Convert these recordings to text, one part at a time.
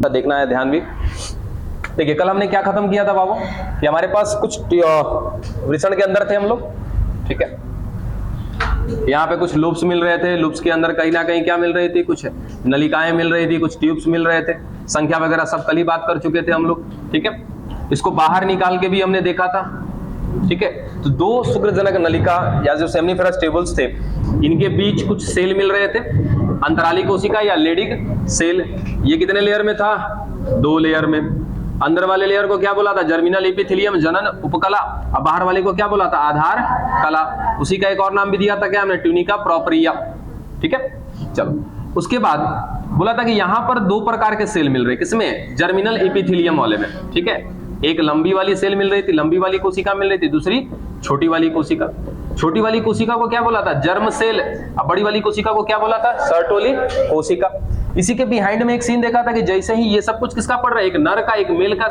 देखना है ध्यान भी। देखिए कल हमने क्या खत्म किया था बाबू कि हमारे पास कुछ वृषण के अंदर थे हम लोग, ठीक है। यहाँ पे कुछ लूप्स मिल रहे थे, लूप्स के अंदर कहीं ना कहीं क्या मिल रही थी, कुछ नलिकाएं मिल रही थी, कुछ ट्यूब्स मिल रहे थे, संख्या वगैरह सब कल ही बात कर चुके थे हम लोग, ठीक है। इसको बाहर निकाल के भी हमने देखा था, ठीक है। तो दो शुक्रजनक नलिका या जो सेमनीफेरस टेबल्स थे, इनके बीच कुछ सेल मिल रहे थे, अंतराली कोशिका या लेडिक सेल। ये कितने लेयर में था, 2 लेयर में। अंदर वाले लेयर को क्या बोला था, जर्मिनल एपिथेलियम जनन उपकला। अब बाहर वाले को क्या बोला था, आधार कला। उसी का एक और नाम भी दिया था क्या हमने, ट्यूनिका प्रोपरिया, ठीक है। चलो उसके बाद बोला था कि यहां पर 2 प्रकार के सेल मिल रहे, किसमें, जर्मिनल एपिथेलियम वाले में, ठीक है। एक लंबी वाली सेल मिल रही थी, लंबी वाली कोशिका मिल रही थी, दूसरी छोटी वाली कोशिका। छोटी वाली कोशिका को क्या बोला था, जर्म सेल। अब बड़ी वाली कोशिका को क्या बोला था, सर्टोली कोशिका। इसी के बिहाइंड में एक सीन देखा था कि जैसे ही ये सब कुछ किसका पड़ रहा है, एक नर का एक मेल का।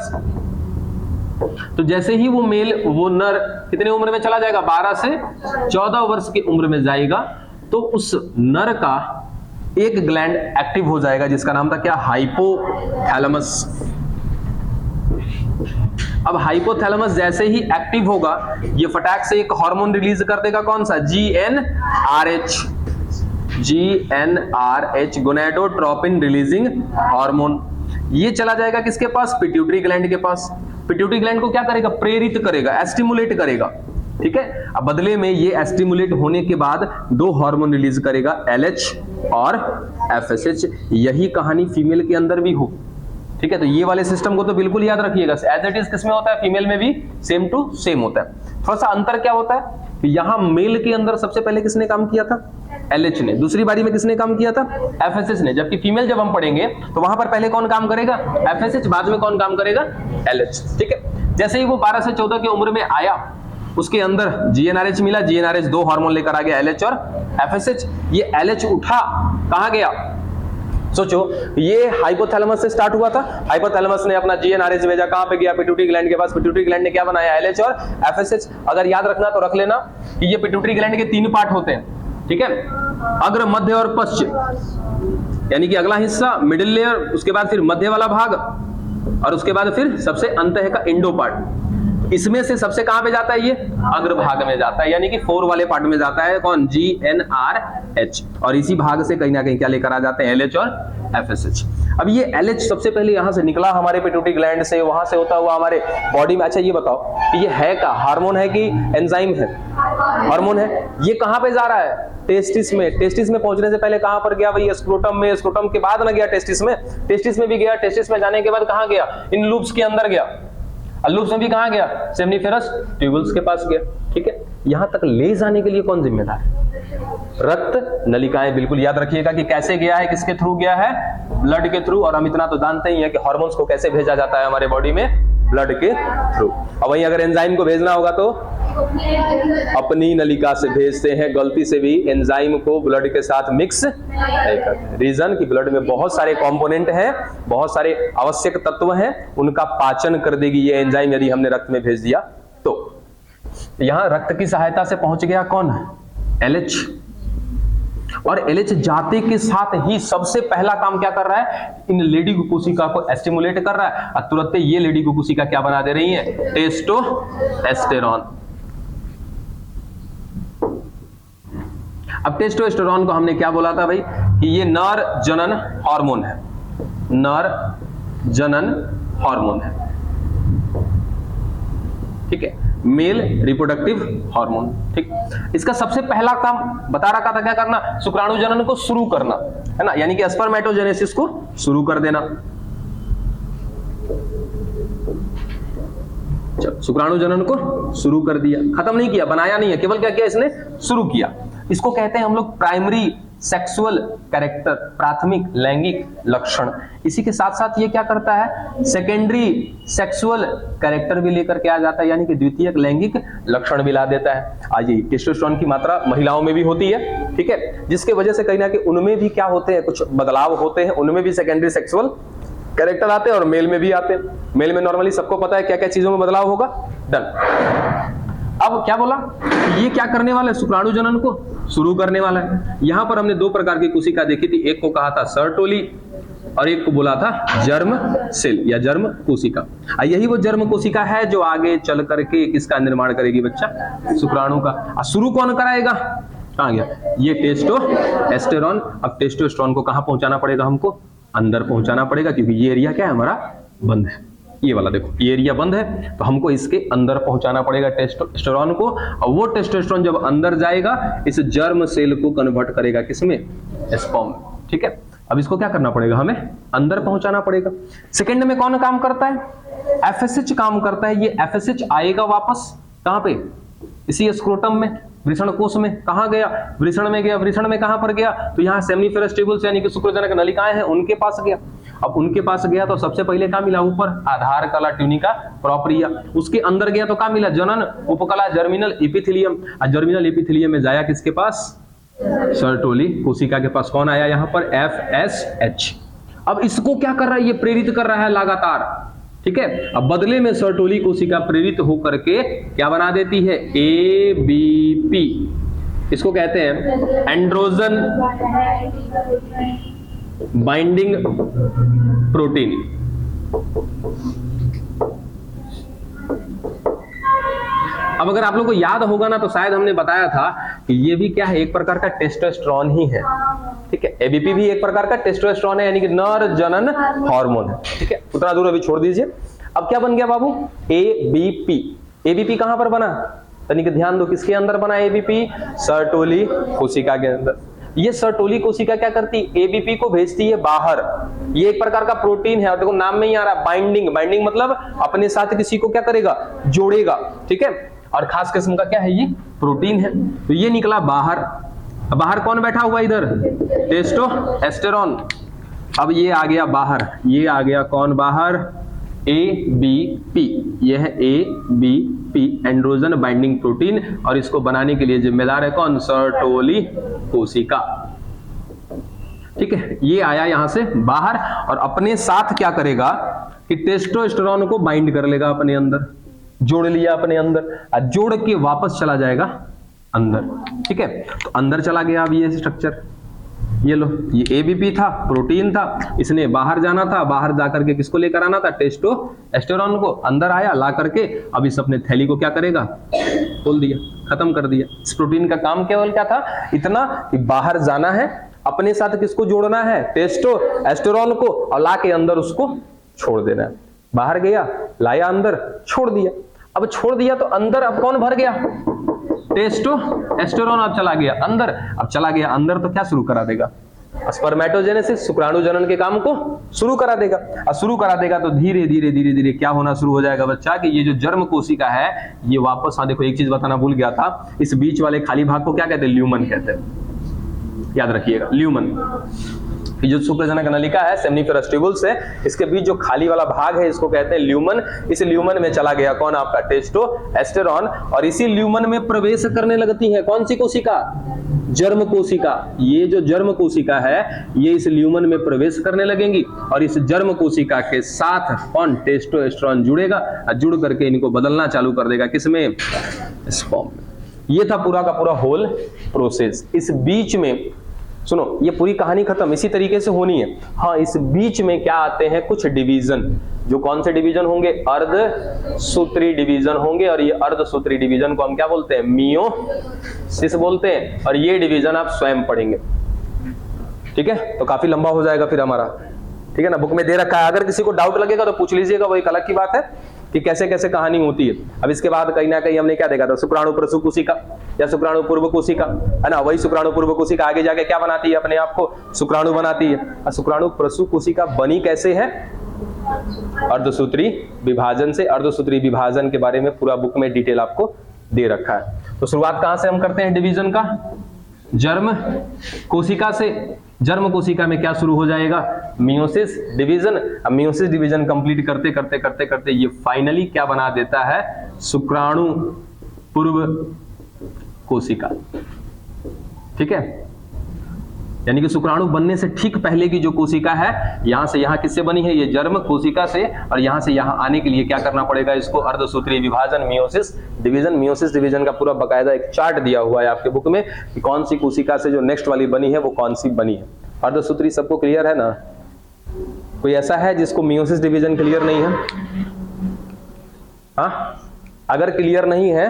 तो जैसे ही वो मेल वो नर कितने उम्र में चला जाएगा, 12 से 14 वर्ष की उम्र में जाएगा, तो उस नर का एक ग्लैंड एक्टिव हो जाएगा जिसका नाम था क्या, हाइपोथैलेमस। अब हाइपोथैलेमस जैसे ही एक्टिव होगा, ये फटाक से एक हार्मोन रिलीज कर देगा, कौन सा, GnRH, गोनेडोट्रोपिन रिलीजिंग हार्मोन। ये चला जाएगा किसके पास, पिट्यूटरी ग्लैंड के पास। पिट्यूटरी ग्लैंड को क्या करेगा, प्रेरित करेगा, एस्टिमुलेट करेगा, ठीक है। अब बदले में ये एस्टिमुलेट होने के बाद 2 हार्मोन रिलीज करेगा, LH और FSH। यही कहानी फीमेल के अंदर भी हो, ठीक है। तो ये वाले सिस्टम को तो बिल्कुल याद रखिएगा, एज इट इज किसमें होता है, फीमेल में भी सेम टू सेम होता है। थोड़ा सा अंतर क्या होता है, यहां मेल के अंदर सबसे पहले किसने काम किया था, LH ने, दूसरी बारी में किसने काम किया था, FSH ने। जबकि फीमेल जब हम पढ़ेंगे तो वहां पर पहले कौन काम करेगा, FSH, बाद में कौन काम करेगा, LH, ठीक है। जैसे ही वो 12 से 14 की उम्र में आया, उसके अंदर GnRH मिला, GnRH 2 हार्मोन लेकर आ गया, LH और FSH। ये LH उठा कहां गया, सोचो, ये हाइपोथैलेमस से स्टार्ट हुआ था, हाइपोथैलेमस ने अपना GnRH भेजा कहां पे गया, पिट्यूटरी ग्लैंड के पास। पिट्यूटरी ग्लैंड ने क्या बनाया, LH और FSH। अगर याद रखना तो रख लेना कि ये पिट्यूटरी ग्लैंड के 3 पार्ट होते हैं, ठीक है, अग्र, मध्य और पश्च, यानी कि अगला हिस्सा मिडिल लेयर, उसके बाद फिर मध्य वाला भाग, और उसके बाद फिर सबसे अंत का इंडो पार्ट। इसमें से सबसे कहां पे जाता है, ये अग्र भाग में जाता है, यानी कि 4 वाले पार्ट में जाता है, कौन, GnRH। और इसी भाग से कहीं ना कहीं क्या लेकर आ जाते हैं, LH और FSH। अब ये LH सबसे पहले यहां से निकला हमारे पिट्यूटरी ग्लैंड से, वहां से होता हुआ हमारे बॉडी में। अच्छा ये बताओ कि ये है का हार्मोन है कि एंजाइम है, हार्मोन है। ये कहां पे जा रहा है, टेस्टिस में। टेस्टिस में पहुंचने से पहले कहां पर गया भाई, स्क्रोटम में। स्क्रोटम के बाद ना गया टेस्टिस में, टेस्टिस में भी गया। टेस्टिस में जाने के बाद कहां गया, इन लूप्स के अंदर गया। लूप्स में भी कहां गया, सेमनीफेरस ट्यूबल्स के पास गया, ठीक है। यहां तक ले जाने के लिए कौन जिम्मेदार है, रक्त नलिकाएं। बिल्कुल याद रखिएगा कि कैसे गया है, किसके थ्रू गया है, ब्लड के थ्रू। और हम इतना तो जानते ही हैं कि हार्मोन्स को कैसे भेजा जाता है हमारे बॉडी में, ब्लड के थ्रू। और वहीं अगर एंजाइम को भेजना होगा तो अपनी नलिका से भेजते हैं, गलती से भी एंजाइम को ब्लड के साथ मिक्स नहीं करते। रीजन कि ब्लड में बहुत सारे कंपोनेंट हैं, बहुत सारे आवश्यक तत्व हैं, उनका पाचन कर देगी ये एंजाइम यदि हमने रक्त में भेज दिया तो। यहां रक्त की सहायता से पहुंच गया कौन, LH। और LH जाते के साथ ही सबसे पहला काम क्या कर रहा है, इन लेडी कोशिका को एस्टिमुलेट कर रहा है, और तुरंत ये लेडी कोशिका क्या बना दे रही है, टेस्टोस्टेरॉन। अब टेस्टोस्टेरॉन को हमने क्या बोला था भाई, कि ये नर जनन हार्मोन है, नर जनन हार्मोन है, ठीक है, मेल रिप्रोडक्टिव हार्मोन, ठीक। इसका सबसे पहला काम बता रखा था क्या करना, शुक्राणु जनन को शुरू करना, है ना, यानी कि स्पर्मेटोजेनेसिस को शुरू कर देना। शुक्राणु जनन को शुरू कर दिया, खत्म नहीं किया, बनाया नहीं है, केवल क्या किया इसने, शुरू किया। इसको कहते हैं हम लोग प्राइमरी सेक्सुअल कैरेक्टर, प्राथमिक लैंगिक लक्षण। इसी के साथ साथ ये क्या करता है, सेकेंडरी सेक्सुअल कैरेक्टर भी लेकर के आ जाता है, यानी कि द्वितीयक लैंगिक लक्षण भी ला देता है। आज ये टेस्टोस्टेरोन की मात्रा महिलाओं में भी होती है, ठीक है, जिसके वजह से कहीं ना कहीं उनमें भी क्या होते हैं, कुछ बदलाव होते हैं, उनमें भी सेकेंडरी सेक्सुअल कैरेक्टर आते हैं और मेल में भी आते हैं। मेल में नॉर्मली सबको पता है क्या क्या चीजों में बदलाव होगा, डन। अब क्या बोला, ये क्या करने वाला है, शुक्राणु जनन को शुरू करने वाला है। यहां पर हमने 2 प्रकार की कोशिका देखी थी, एक को कहा था सर्टोली और एक को बोला था जर्म सेल या जर्म कोशिका। यही वो जर्म कोशिका है जो आगे चल करके किसका निर्माण करेगी बच्चा, शुक्राणु का। शुरू कौन कराएगा, कहाँ गया ये टेस्टोस्टेरोन। अब टेस्टोस्टेरोन को कहाँ पहुंचाना पड़ेगा, हमको अंदर पहुंचाना पड़ेगा, क्योंकि ये एरिया क्या है हमारा, बंद है। ये वाला देखो ये एरिया बंद है, तो हमको इसके अंदर पहुंचाना पड़ेगा टेस्टोस्टेरोन को। और वो टेस्टोस्टेरोन जब अंदर जाएगा इस जर्म सेल को कन्वर्ट करेगा किसमें, स्पर्म में। ठीक है, अब इसको क्या करना पड़ेगा, हमें अंदर पहुंचाना पड़ेगा। सेकंड में कौन काम करता है, एफएसएच काम करता है। ये एफएसएच आएगा वापस कहां पे, इसी स्क्रोटम में, वृषण कोश में। कहां गया, वृषण में गया। वृषण में कहां पर गया, तो यहाँ सेमिनिफेरस ट्यूब्यूल्स यानी कि शुक्रजनक नलिकाएं हैं, उनके पास गया। अब उनके पास गया तो सबसे पहले क्या मिला, ऊपर आधार कला ट्यूनिका प्रोप्रिया। उसके अंदर गया तो क्या मिला, जनन उपकला जर्मिनल एपिथेलियम। जर्मिनल एपिथेलियम में जाया किसके पास, सर्टोली कोशिका के पास। कौन आया यहाँ पर, एफएसएच। अब इसको क्या कर रहा है, ये प्रेरित कर रहा है लगातार। ठीक है, अब बदले में सर्टोली कोशिका प्रेरित होकर के क्या बना देती है, एबीपी। इसको कहते हैं एंड्रोजन बाइंडिंग प्रोटीन। अब अगर आप लोग को याद होगा ना, तो शायद हमने बताया था कि ये भी क्या है, एक प्रकार का टेस्टोस्टेरोन ही है। ठीक है, एबीपी भी एक प्रकार का टेस्टोस्टेरोन है, यानी कि नर जनन हार्मोन है। ठीक है, उतना दूर अभी छोड़ दीजिए। अब क्या बन गया बाबू, एबीपी। एबीपी कहां पर बना, यानी कि ध्यान दो, किसके अंदर बना एबीपी, सर्टोली कोशिका के अंदर। ये सर्टोली कोशिका क्या करती है, एबीपी को भेजती है बाहर। ये एक प्रकार का प्रोटीन है, और देखो नाम में ही आ रहा है बाइंडिंग। बाइंडिंग मतलब अपने साथ किसी को क्या करेगा, जोड़ेगा। ठीक है, और खास किस्म का क्या है, ये प्रोटीन है। तो ये निकला बाहर। अब बाहर कौन बैठा हुआ, इधर टेस्टोस्टेरोन। अब ये आ गया बाहर, ये आ गया कौन बाहर, एबीपी। ये है एबीपी, एंड्रोजन बाइंडिंग प्रोटीन। और इसको बनाने के लिए जिम्मेदार है कौन, सर्टोली कोशिका। ठीक है, ये आया यहां से बाहर, और अपने साथ क्या करेगा कि टेस्टोस्टेरोन को बाइंड कर लेगा अपने अंदर। जोड़ लिया अपने अंदर, और जोड़ के वापस चला जाएगा अंदर। ठीक है, तो अंदर चला गया। अब ये स्ट्रक्चर, ये लो, ये एबीपी था, प्रोटीन था, इसने बाहर जाना था। बाहर जाकर के किसको लेकर आना था, टेस्टोस्टेरोन को। अंदर आया, ला करके अब इस अपने थैली को क्या करेगा, खोल दिया, खत्म कर दिया। इस प्रोटीन का काम केवल क्या था, इतना कि बाहर जाना है, अपने साथ किसको जोड़ना है, टेस्टोस्टेरोन को, और ला के अंदर उसको छोड़ देना है। बाहर गया, लाया अंदर, छोड़ दिया। अब छोड़ दिया तो अंदर अब कौन भर गया, टेस्टोस्टेरोन। अब चला गया अंदर। अब चला गया अंदर तो क्या शुरू करा देगा, स्पर्मेटोजेनेसिस, शुक्राणु जनन के काम को शुरू करा देगा। और शुरू करा देगा तो धीरे धीरे धीरे धीरे क्या होना शुरू हो जाएगा बच्चा, कि ये जो जर्म कोशिका है ये वापस, हाँ देखो एक चीज बताना भूल गया था, इस बीच वाले खाली भाग को क्या कहते हैं, ल्यूमन कहते हैं। याद रखिएगा, ल्यूमन। जो शुक्रजनक नलिका है, सेमिनिफेरस ट्यूब्यूल्स है, इसके बीच जो खाली वाला भाग है इसको कहते हैं ल्यूमन। इस ल्यूमन में चला गया कौन, आपका टेस्टोस्टेरोन। और इसी ल्यूमन में प्रवेश करने लगती है कौन सी कोशिका, जर्म कोशिका। ये जो जर्म कोशिका है ये इस ल्यूमन में प्रवेश करने लगेंगी, और इस जर्म कोशिका के साथ कौन, टेस्टोस्टेरोन जुड़ेगा, जुड़ करके इनको बदलना चालू कर देगा किसमें, स्पर्म में। ये था पूरा का पूरा होल प्रोसेस। इस बीच में सुनो, ये पूरी कहानी खत्म इसी तरीके से होनी है। हाँ, इस बीच में क्या आते हैं कुछ डिवीजन, जो कौन से डिवीजन होंगे, अर्धसूत्री डिवीजन होंगे। और ये अर्धसूत्री डिवीजन को हम क्या बोलते हैं, मियोसिस बोलते हैं। और ये डिवीजन आप स्वयं पढ़ेंगे। ठीक है, तो काफी लंबा हो जाएगा फिर हमारा। ठीक है ना, बुक में दे रखा है, अगर किसी को डाउट लगेगा तो पूछ लीजिएगा, वो एक अलग की बात है कि कैसे कैसे कहानी होती है। अब इसके बाद कहीं ना कहीं हमने क्या देखा था, शुक्राणु प्रसू कोशिका या शुक्राणु पूर्व कोशिका, है ना। वही शुक्राणु पूर्व कोशिका आगे जाके क्या बनाती है, अपने आप को शुक्राणु बनाती है। और शुक्राणु प्रसू कोशिका बनी कैसे है, अर्धसूत्री विभाजन से। अर्धसूत्री विभाजन के बारे में पूरा बुक में डिटेल आपको दे रखा है। तो शुरुआत कहां से हम करते हैं डिवीजन का, जर्म कोशिका से। जर्म कोशिका में क्या शुरू हो जाएगा, मियोसिस डिवीजन। अब मियोसिस डिवीजन कंप्लीट करते करते करते करते ये फाइनली क्या बना देता है, शुक्राणु पूर्व कोशिका। ठीक है, यानी कि शुक्राणु बनने से ठीक पहले की जो कोशिका है, यहां से यहां किससे बनी है, ये जर्म कोशिका से। और यहां से यहां आने के लिए क्या करना पड़ेगा, इसको अर्धसूत्रीय विभाजन, मियोसिस डिवीजन। मियोसिस डिवीजन का पूरा बकायदा एक चार्ट दिया हुआ है आपके बुक में कि कौन सी कोशिका से जो नेक्स्ट वाली बनी है वो कौन सी बनी है। अर्धसूत्री सबको क्लियर है ना, कोई ऐसा है जिसको मियोसिस डिवीजन क्लियर नहीं है? हाँ, अगर क्लियर नहीं है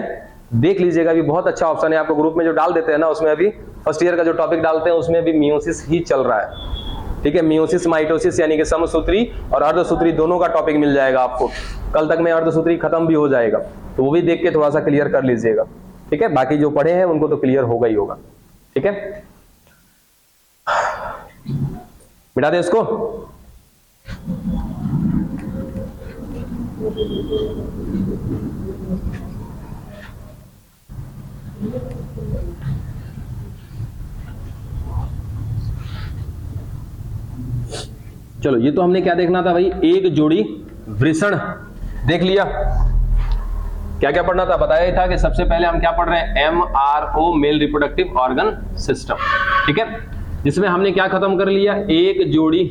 देख लीजिएगा, अभी बहुत अच्छा ऑप्शन है, आपको ग्रुप में जो डाल देते हैं ना, उसमें अभी फर्स्ट ईयर का जो टॉपिक डालते हैं उसमें अभी मियोसिस ही चल रहा है। ठीक है, मियोसिस माइटोसिस यानी कि समसूत्री और अर्धसूत्री दोनों का टॉपिक मिल जाएगा आपको। कल तक में अर्धसूत्री खत्म भी हो जाएगा, तो वो भी देख के थोड़ा सा क्लियर कर लीजिएगा। ठीक है, बाकी जो पढ़े हैं उनको तो क्लियर होगा ही होगा। ठीक है, मिटा दे इसको। चलो, ये तो हमने क्या देखना था भाई, एक जोड़ी वृषण देख लिया। क्या क्या पढ़ना था, बताया ही था कि सबसे पहले हम क्या पढ़ रहे हैं, MRO male reproductive organ system. ठीक है, जिसमें हमने क्या खत्म कर लिया, एक जोड़ी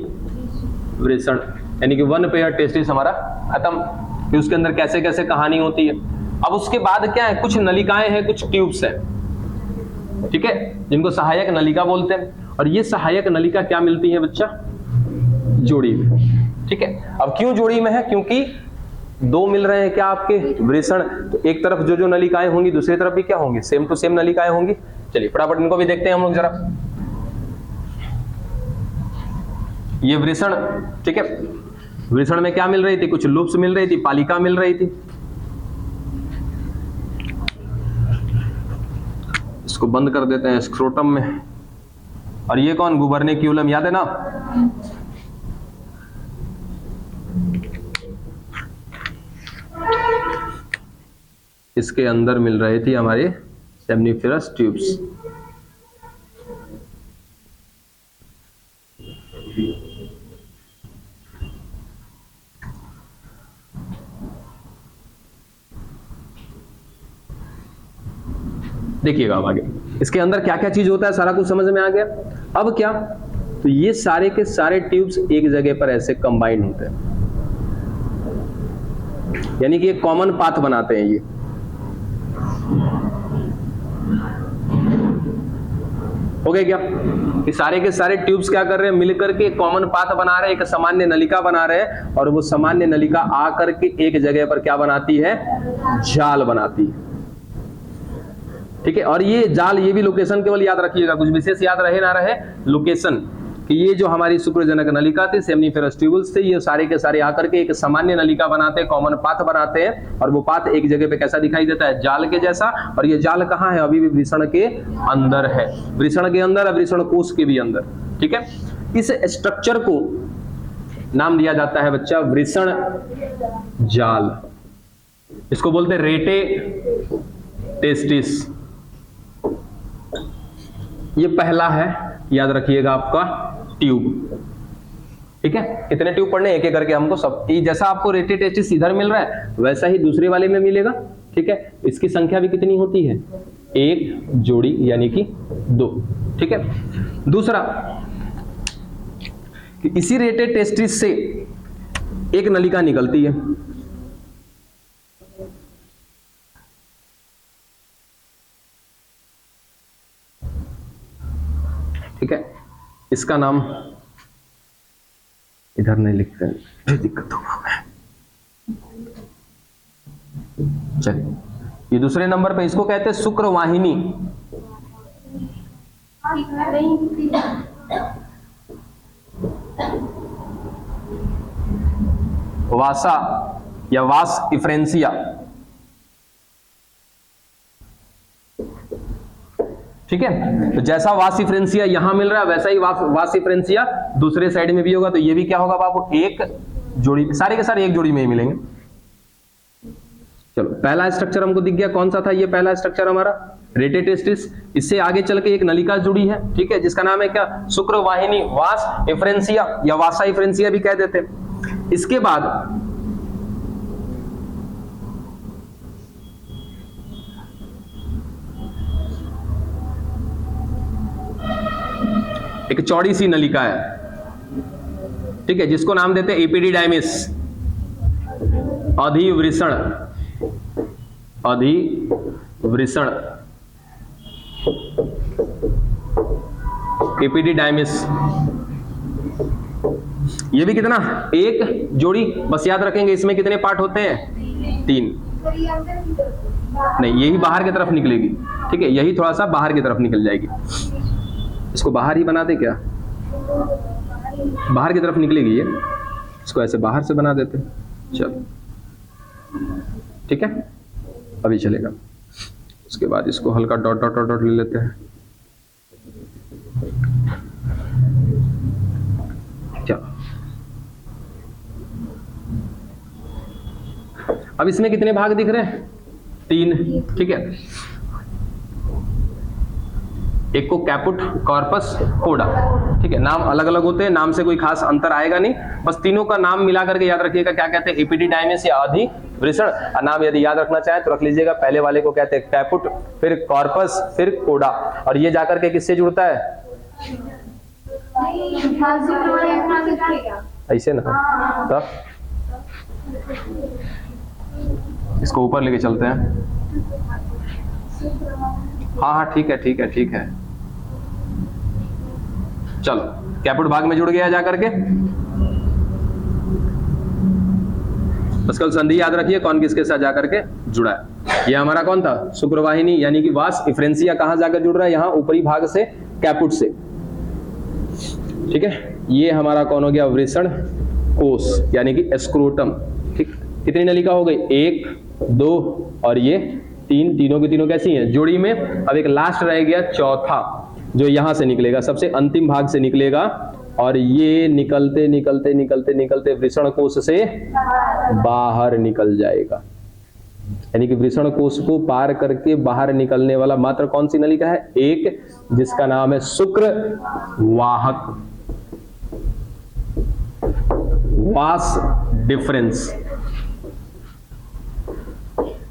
वृषण यानी कि 1 पेयर टेस्टिस हमारा खत्म, कि उसके अंदर कैसे कैसे कहानी होती है। अब उसके बाद क्या है, कुछ नलिकाएं हैं, कुछ ट्यूब्स हैं। ठीक है, जिनको सहायक नलिका बोलते हैं। और ये सहायक नलिका क्या मिलती है बच्चा, जोड़ी में। ठीक है, अब क्यों जोड़ी में है, क्योंकि दो मिल रहे हैं क्या आपके वृषण, तो एक तरफ जो जो नलिकाएं होंगी दूसरी तरफ भी क्या होंगी, सेम टू सेम नलिकाएं होंगी। चलिए फटाफट इनको भी देखते हैं हम लोग जरा। ये वृषण, ठीक है, वृषण में क्या मिल रही थी, कुछ लूप्स मिल रही थी, पालिका मिल रही थी। इसको बंद कर देते हैं स्क्रोटम में। और ये कौन, गुबर्निक्यूलम, याद है ना। इसके अंदर मिल रहे थे हमारे सेमनीफेरस ट्यूब्स। देखिएगा अब आगे इसके अंदर क्या क्या चीज होता है, सारा कुछ समझ में आ गया। अब क्या, तो ये सारे के सारे ट्यूब्स एक जगह पर ऐसे कंबाइन होते हैं, यानी कि एक कॉमन पाथ बनाते हैं। ये हो गया क्या, कि सारे के सारे ट्यूब्स क्या कर रहे हैं, मिलकर के एक कॉमन पाथ बना रहे हैं, एक सामान्य नलिका बना रहे हैं, और वो सामान्य नलिका आकर के एक जगह पर क्या बनाती है, जाल बनाती है। ठीक है, और ये जाल, ये भी लोकेशन केवल याद रखिएगा, कुछ विशेष याद रहे ना रहे, लोकेशन, कि ये जो हमारी शुक्रजनक नलिका थी, सेमनीफेरस ट्यूबुल्स थे, ये सारे के सारे आकर के एक सामान्य नलिका बनाते हैं, कॉमन पाथ बनाते हैं, और वो पाथ एक जगह पे कैसा दिखाई देता है, जाल के जैसा। और ये जाल कहाँ है, अभी भी वृषण के अंदर है, वृषण के अंदर, वृषण कोश के भी अंदर। ठीक है, इस स्ट्रक्चर को नाम दिया जाता है बच्चा वृषण जाल। इसको बोलते हैं रेटे टेस्टिस। ये पहला है, याद रखिएगा, आपका ट्यूब। ठीक है, कितने ट्यूब पढ़ने, एक एक करके हमको सब, जैसा आपको रेटे टेस्टिस इधर मिल रहा है वैसा ही दूसरे वाले में मिलेगा। ठीक है, इसकी संख्या भी कितनी होती है, एक जोड़ी यानी कि 2। ठीक है, दूसरा कि इसी रेटे टेस्टिस से एक नलिका निकलती है। ठीक है, इसका नाम इधर नहीं लिखते हैं, दिक्कत होगा हमें। चलिए, ये दूसरे नंबर पे इसको कहते हैं शुक्रवाहिनी। वासा या वास इफ्रेंसिया। ठीक है, तो जैसा वासिफ्रेंसिया यहां मिल रहा है वैसा ही वासिफ्रेंसिया दूसरे साइड में भी होगा। तो ये भी क्या होगा बाबू, एक जोड़ी, सारे के सारे एक जोड़ी में ही मिलेंगे। चलो, पहला स्ट्रक्चर हमको दिख गया, कौन सा था ये पहला स्ट्रक्चर हमारा, रेटे टेस्टिस। इससे आगे चल के एक नलिका जुड़ी है, ठीक है, जिसका नाम है क्या, शुक्रवाहिनी, वास इफ्रेंसिया या वासा इफ्रेंसिया भी कह देते हैं। इसके बाद एक चौड़ी सी नलिका है, ठीक है, जिसको नाम देते हैं एपिडिडाइमिस, अधिवृषण, अधिवृषण, एपिडिडाइमिस। ये भी कितना, एक जोड़ी। बस याद रखेंगे इसमें कितने पार्ट होते हैं, 3। नहीं, यही बाहर की तरफ निकलेगी, ठीक है, यही थोड़ा सा बाहर की तरफ निकल जाएगी। इसको बाहर ही बना दे क्या, बाहर की तरफ निकलेगी ये, इसको ऐसे बाहर से बना देते। चलो ठीक है, अभी चलेगा। उसके बाद इसको हल्का डॉट डॉट डॉट डॉट ले लेते हैं। चलो, अब इसमें कितने भाग दिख रहे हैं, 3, ठीक है। एक को कैपुट, कॉर्पस, कोडा, ठीक है। नाम अलग अलग होते हैं, नाम से कोई खास अंतर आएगा नहीं, बस तीनों का नाम मिला करके याद रखिएगा क्या कहते हैं, एपिडिडाइमिस या अधिवृषण। नाम यदि याद रखना चाहें तो रख लीजिएगा, पहले वाले को कहते हैं कैपुट, फिर कॉर्पस, फिर कोडा। और ये जाकर के किससे जुड़ता है, ऐसे ना, तो इसको ऊपर लेके चलते हैं। हाँ हाँ ठीक है ठीक है ठीक है। चलो, कैपुट भाग में जुड़ गया जाकर के। बस कल संधि याद रखिए कौन किसके साथ जाकर के जुड़ा है। ये हमारा कौन था, शुक्रवाहिनी यानी कि वास इफ्रेंसिया कहां जाकर जुड़ रहा है, यहां ऊपरी भाग से कैपुट से, ठीक है। ये हमारा कौन हो गया, वृषण कोश यानी कि स्क्रोटम, ठीक। कितनी नलिका हो गई, 1 2 और ये 3, तीनों की तीनों कैसी हैं, जोड़ी में। अब एक लास्ट रह गया चौथा, जो यहां से निकलेगा, सबसे अंतिम भाग से निकलेगा, और ये निकलते निकलते निकलते निकलते वृषण कोश से बाहर निकल जाएगा। यानी कि वृषण कोश को पार करके बाहर निकलने वाला मात्र कौन सी नलिका है, एक, जिसका नाम है शुक्र वाहक, वास डिफरेंस।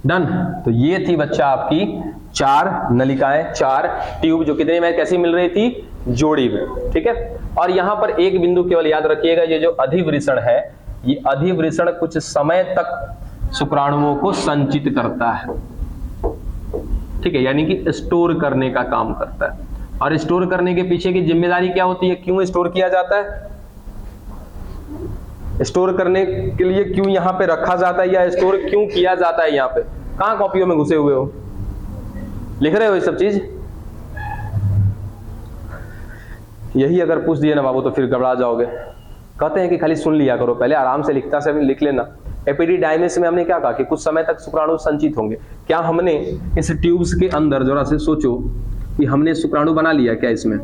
डन। तो ये थी बच्चा आपकी 4 नलिकाएं, 4 ट्यूब, जो कितने में कैसी मिल रही थी, जोड़ी में, ठीक है। और यहां पर एक बिंदु केवल याद रखिएगा, ये जो अधिवृषण है, ये अधिवृषण कुछ समय तक शुक्राणुओं को संचित करता है, ठीक है, यानी कि स्टोर करने का काम करता है। और स्टोर करने के पीछे की जिम्मेदारी क्या होती है, क्यों स्टोर किया जाता है, स्टोर करने के लिए क्यों यहां पे रखा जाता है, या स्टोर क्यों किया जाता है। यहां पे कहां कॉपियों में घुसे हुए हो, लिख रहे हो ये सब चीज, यही अगर पूछ दिए ना बाबू तो फिर घबरा जाओगे। कहते हैं कि खाली सुन लिया करो, पहले आराम से लिखता से लिख लेना। एपिडिडाइमिस में हमने क्या कहा कि कुछ समय तक शुक्राणु संचित होंगे। क्या हमने इस ट्यूब्स के अंदर, जरा से सोचो कि हमने शुक्राणु बना लिया क्या, इसमें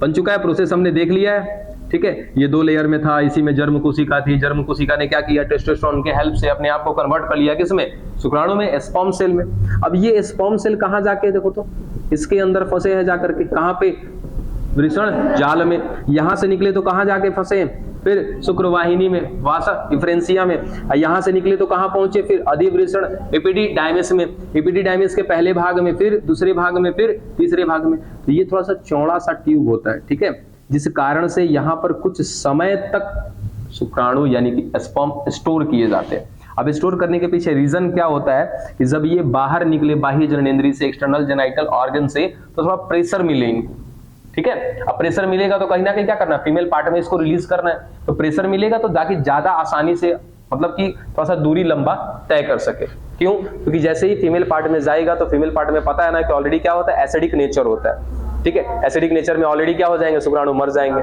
बन चुका है, प्रोसेस हमने देख लिया है, ठीक है। ये 2 लेयर में था, इसी में जर्म कोशिका थी, जर्म कोशिका ने क्या किया, टेस्टोस्टेरोन के हेल्प से अपने आप को कन्वर्ट कर लिया, किसमें, शुक्राणु में, स्पर्म सेल में। अब ये स्पर्म सेल कहां जाके, देखो तो इसके अंदर फंसे हैं जाकर के, कहां पे, वृषण जाल में। यहां से निकले तो कहां जाके फंसे, फिर शुक्रवाहिनी में, वासा इफ्रेंसिया में। यहां से निकले तो कहां पहुंचे, फिर अधिवृषण एपिडिडाइमिस में, एपिडिडाइमिस के पहले भाग में, फिर दूसरे भाग में, फिर तीसरे भाग में। तो ये थोड़ा सा चौड़ा सा ट्यूब होता है, ठीक है, जिस कारण से यहां पर कुछ समय तक शुक्राणु यानी कि स्पर्म स्टोर किए जाते हैं। अब स्टोर करने के पीछे रीजन क्या होता है कि जब ये बाहर निकले बाह्य जननेंद्रिय से, एक्सटर्नल जेनाइटल ऑर्गन से, तो थोड़ा प्रेशर मिले इनको, ठीक है। अब प्रेशर मिलेगा तो कहीं ना कहीं क्या करना है, फीमेल पार्ट में इसको रिलीज करना है। तो प्रेशर मिलेगा तो जाके ज्यादा आसानी से, मतलब कि थोड़ा सा दूरी लंबा तय कर सके। क्यों, क्योंकि जैसे ही फीमेल पार्ट में जाएगा तो फीमेल पार्ट में पता है ना कि ऑलरेडी क्या होता है, एसिडिक नेचर होता है, ठीक है। एसिडिक नेचर में ऑलरेडी क्या हो जाएंगे, शुक्राणु मर जाएंगे,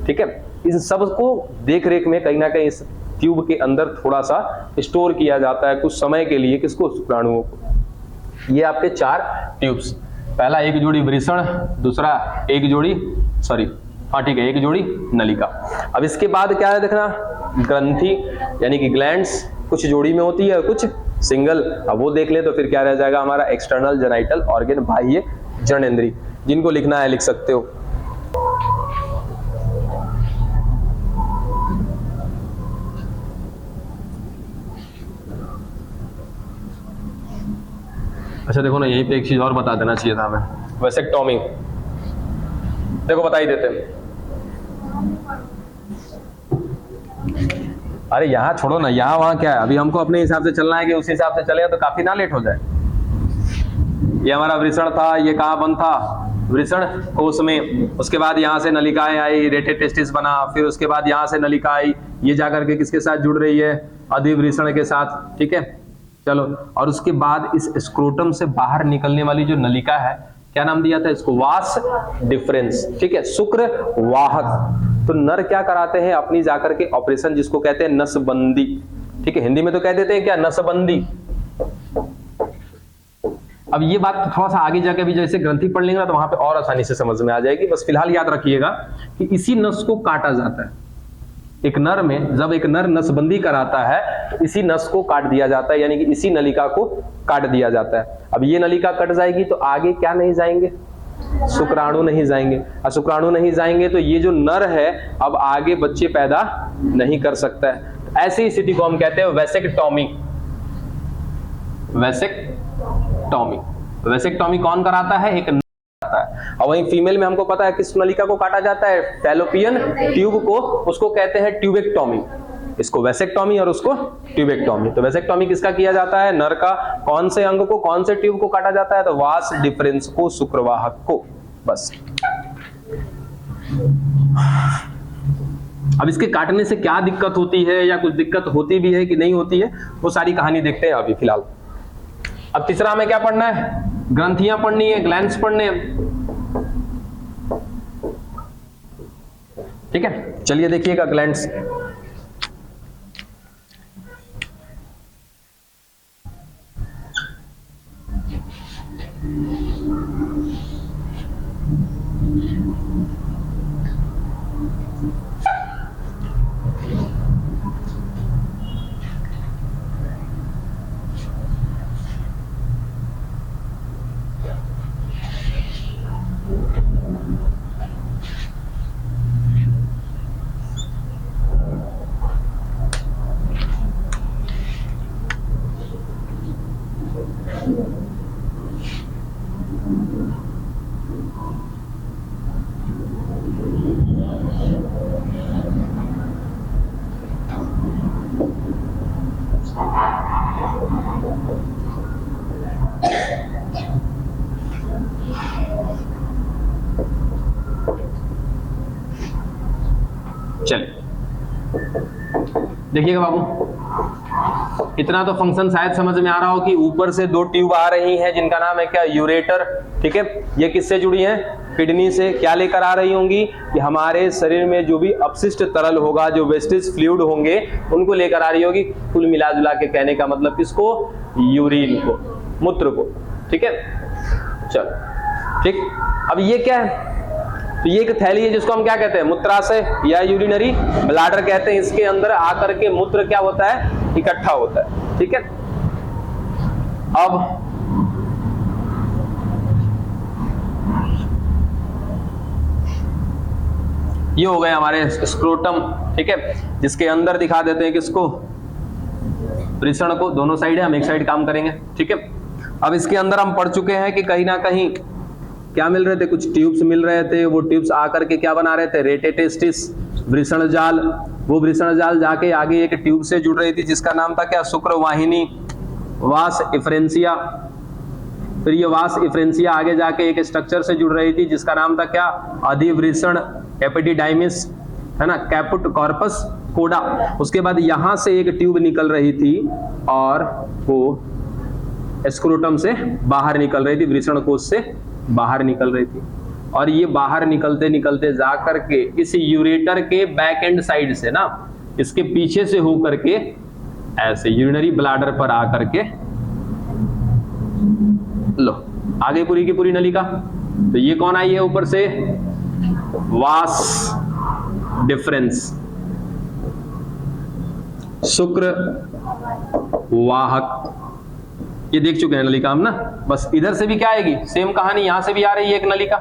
ठीक है। इस सब को देख रेख में कहीं ना कहीं इस ट्यूब के अंदर थोड़ा सा स्टोर किया जाता है कुछ समय के लिए, किसको, शुक्राणुओं को। ये आपके 4 ट्यूब्स, पहला एक जोड़ी वृषण, दूसरा एक जोड़ी, सॉरी हाँ ठीक है, एक जोड़ी नलिका। अब इसके बाद क्या है देखना, ग्रंथि यानी कि ग्लैंड्स, कुछ जोड़ी में होती है कुछ सिंगल। अब वो देख ले तो फिर क्या रह जाएगा हमारा, एक्सटर्नल जेनाइटल ऑर्गन, बाह्य जननेंद्रिय। जिनको लिखना है लिख सकते हो। अच्छा देखो ना, यहीं पे एक चीज और बता देना चाहिए था हमें, वैसेक्टोमी देखो बता ही देते हैं। अरे यहाँ छोड़ो ना, यहाँ वहां क्या है, अभी हमको अपने हिसाब से चलना है कि उस हिसाब से चलेगा तो काफी ना लेट हो जाए। ये हमारा वृषण था, ये कहाँ बंद था, वृषण कोश में, उसके बाद यहाँ से नलिकाएं आई, रेटे टेस्टिस बना, फिर उसके बाद यहाँ से नलिका आई, ये जाकर के किसके साथ जुड़ रही है, अधिवृषण के साथ, ठीक है। चलो, और उसके बाद इस स्क्रोटम से बाहर निकलने वाली जो नलिका है, क्या नाम दिया था इसको, वास डिफरेंस, ठीक है, शुक्र वाहक। तो नर क्या कराते हैं अपनी जाकर के ऑपरेशन, जिसको कहते हैं नसबंदी, ठीक है, हिंदी में तो कह देते हैं क्या, नसबंदी। अब ये बात थोड़ा सा आगे जाके भी जैसे ग्रंथि पढ़ लेंगे ना तो वहां पे और आसानी से समझ में आ जाएगी। बस फिलहाल याद रखिएगा कि इसी नस को काटा जाता है। एक नर में जब एक नर नसबंदी कराता है, इसी नस को काट दिया जाता है, यानी कि इसी नलिका को काट दिया जाता है। अब ये नलिका कट जाएगी तो आगे क्या नहीं जाएंगे, शुक्राणु नहीं जाएंगे, और शुक्राणु नहीं जाएंगे तो ये जो नर है अब आगे बच्चे पैदा नहीं कर सकता है। ऐसी स्थिति को हम कहते हैं वैसेक्टॉमी। वैसेक्टॉमी, वैसेक्टॉमी कौन कराता है, एक नर कराता है। और वहीं फीमेल में हमको पता है किस नलिका को काटा जाता है, फैलोपियन ट्यूब को, उसको कहते हैं ट्यूबेक्टॉमी। इसको वैसेक्टॉमी और उसको ट्यूबेक्टॉमी। तो वैसेक्टॉमी किसका किया जाता है, नर का कौन से अंग को, कौन से ट्यूब को काटा जाता है, तो वास डिफरेंस को, शुक्रवाहक को, बस। अब इसके काटने से क्या दिक्कत होती है या कुछ दिक्कत होती भी है कि नहीं होती है, वो सारी कहानी देखते हैं अभी फिलहाल। अब तीसरा हमें क्या पढ़ना है, ग्रंथियां पढ़नी है, ग्लैंड्स पढ़ने हैं, ठीक है। चलिए देखिएगा ग्लैंड्स। चलिए देखिएगा बाबू, इतना तो फंक्शन शायद समझ में आ रहा हो कि ऊपर से दो ट्यूब आ रही हैं जिनका नाम है क्या, यूरेटर, ठीक है। ये किससे जुड़ी हैं, किडनी से। क्या लेकर आ रही होंगी कि हमारे शरीर में जो भी अपशिष्ट तरल होगा, जो वेस्टेज फ्लूइड होंगे, उनको लेकर आ रही होगी। कुल मिला जुला के कहने का मतलब किसको, यूरिन को, मूत्र को, ठीक है। चलो ठीक, अब ये क्या है, तो ये एक थैली है जिसको हम क्या कहते हैं, मूत्राशय या यूरिनरी ब्लैडर कहते हैं। इसके अंदर आकर के मूत्र क्या होता है, इकट्ठा होता है, ठीक है। अब ये हो गए हमारे स्क्रोटम, ठीक है, जिसके अंदर दिखा देते हैं किसको, वृषण को। दोनों साइड है, हम एक साइड काम करेंगे, ठीक है। अब इसके अंदर हम पढ़ चुके हैं कि कहीं ना कहीं क्या मिल रहे थे, कुछ ट्यूब्स मिल रहे थे। वो ट्यूब्स आकर के क्या बना रहे थे, रेटेटेस्टिस, वृषण जाल। वो वृषण जाल जाके आगे एक ट्यूब से जुड़ रही थी जिसका नाम था क्या, शुक्रवाहिनी, वास इफ्रेंसिया। फिर ये वास इफ्रेंसिया आगे जाके एक स्ट्रक्चर से जुड़ रही थी जिसका नाम था क्या, अधिवृषण एपिडिडाइमिस, है ना, कैपुट कॉर्पस कोडा। उसके बाद यहां से एक ट्यूब निकल रही थी और वो स्क्रोटम से बाहर निकल रही थी, वृषण कोश से बाहर निकल रही थी। और ये बाहर निकलते निकलते जा करके इस यूरेटर के बैक एंड साइड से ना, इसके पीछे से हो करके ऐसे यूरिनरी ब्लैडर पर आकर के, लो आ गई पूरी की पूरी नलिका। तो ये कौन आई है ऊपर से, वास डिफरेंस, शुक्र वाहक। ये देख चुके हैं नलिका हम ना। बस इधर से भी क्या आएगी, सेम कहानी, यहां से भी आ रही है एक नलिका,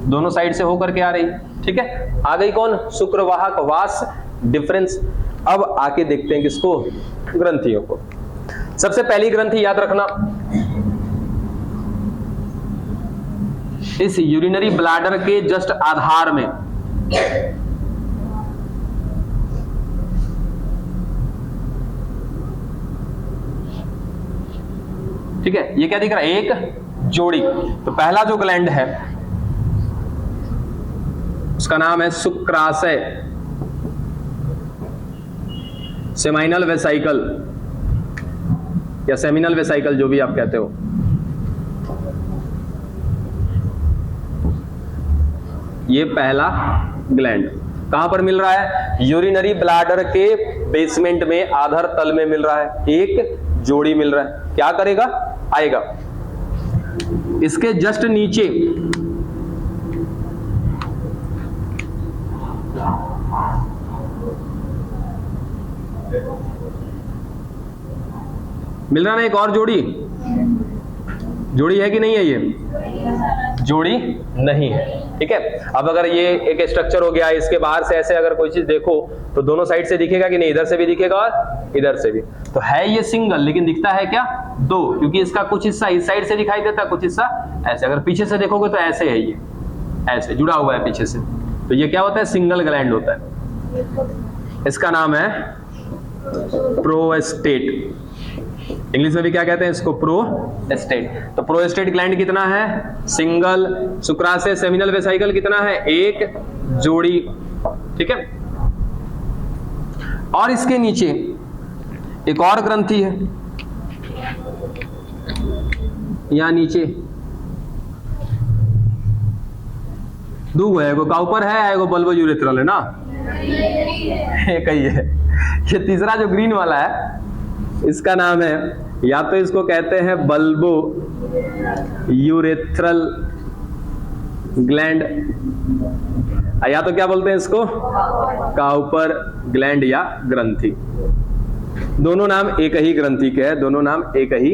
दोनों साइड से होकर के आ रही, ठीक है। आ गई कौन, शुक्रवाहक, वास डिफरेंस। अब आके देखते हैं किसको, ग्रंथियों को। सबसे पहली ग्रंथि याद रखना, इस यूरिनरी ब्लैडर के जस्ट आधार में ठीक है, ये क्या दिख रहा है, एक जोड़ी। तो पहला जो ग्लैंड है उसका नाम है शुक्राशय सेमाइनल वेसाइकल या सेमिनल वेसाइकल, जो भी आप कहते हो। ये पहला ग्लैंड कहां पर मिल रहा है? यूरिनरी ब्लैडर के बेसमेंट में, आधार तल में मिल रहा है, एक जोड़ी मिल रहा है। क्या करेगा? आएगा इसके जस्ट नीचे मिल रहा ना एक और जोड़ी। जोड़ी है कि नहीं है? ये जोड़ी नहीं है, ठीक है। अब अगर ये एक स्ट्रक्चर हो गया, इसके बाहर से ऐसे अगर कोई चीज देखो तो दोनों साइड से दिखेगा कि नहीं? इधर से भी दिखेगा और इधर से भी। तो है ये सिंगल, लेकिन दिखता है क्या? दो, क्योंकि इसका कुछ हिस्सा इस साइड से दिखाई देता है, कुछ हिस्सा ऐसे। अगर पीछे से देखोगे तो ऐसे है, ये ऐसे जुड़ा हुआ है पीछे से। तो ये क्या होता है? सिंगल ग्लैंड होता है। इसका नाम है प्रोस्टेट। इंग्लिश में भी क्या कहते हैं इसको? प्रोस्टेट। तो प्रोस्टेट ग्लैंड कितना है? सिंगल। शुक्राशय सेमिनल वेसाइकल कितना है? एक जोड़ी, ठीक है। और इसके नीचे एक और ग्रंथि है, यहां नीचे दो है, एगो काउपर है, एगो बल्बो यूरेथ्रल है ना, एक ही है। ये तीसरा जो ग्रीन वाला है इसका नाम है, या तो इसको कहते हैं बल्बो यूरेथ्रल ग्लैंड, या तो क्या बोलते हैं इसको? काउपर ग्लैंड या ग्रंथि। दोनों नाम एक ही ग्रंथि के हैं, दोनों नाम एक ही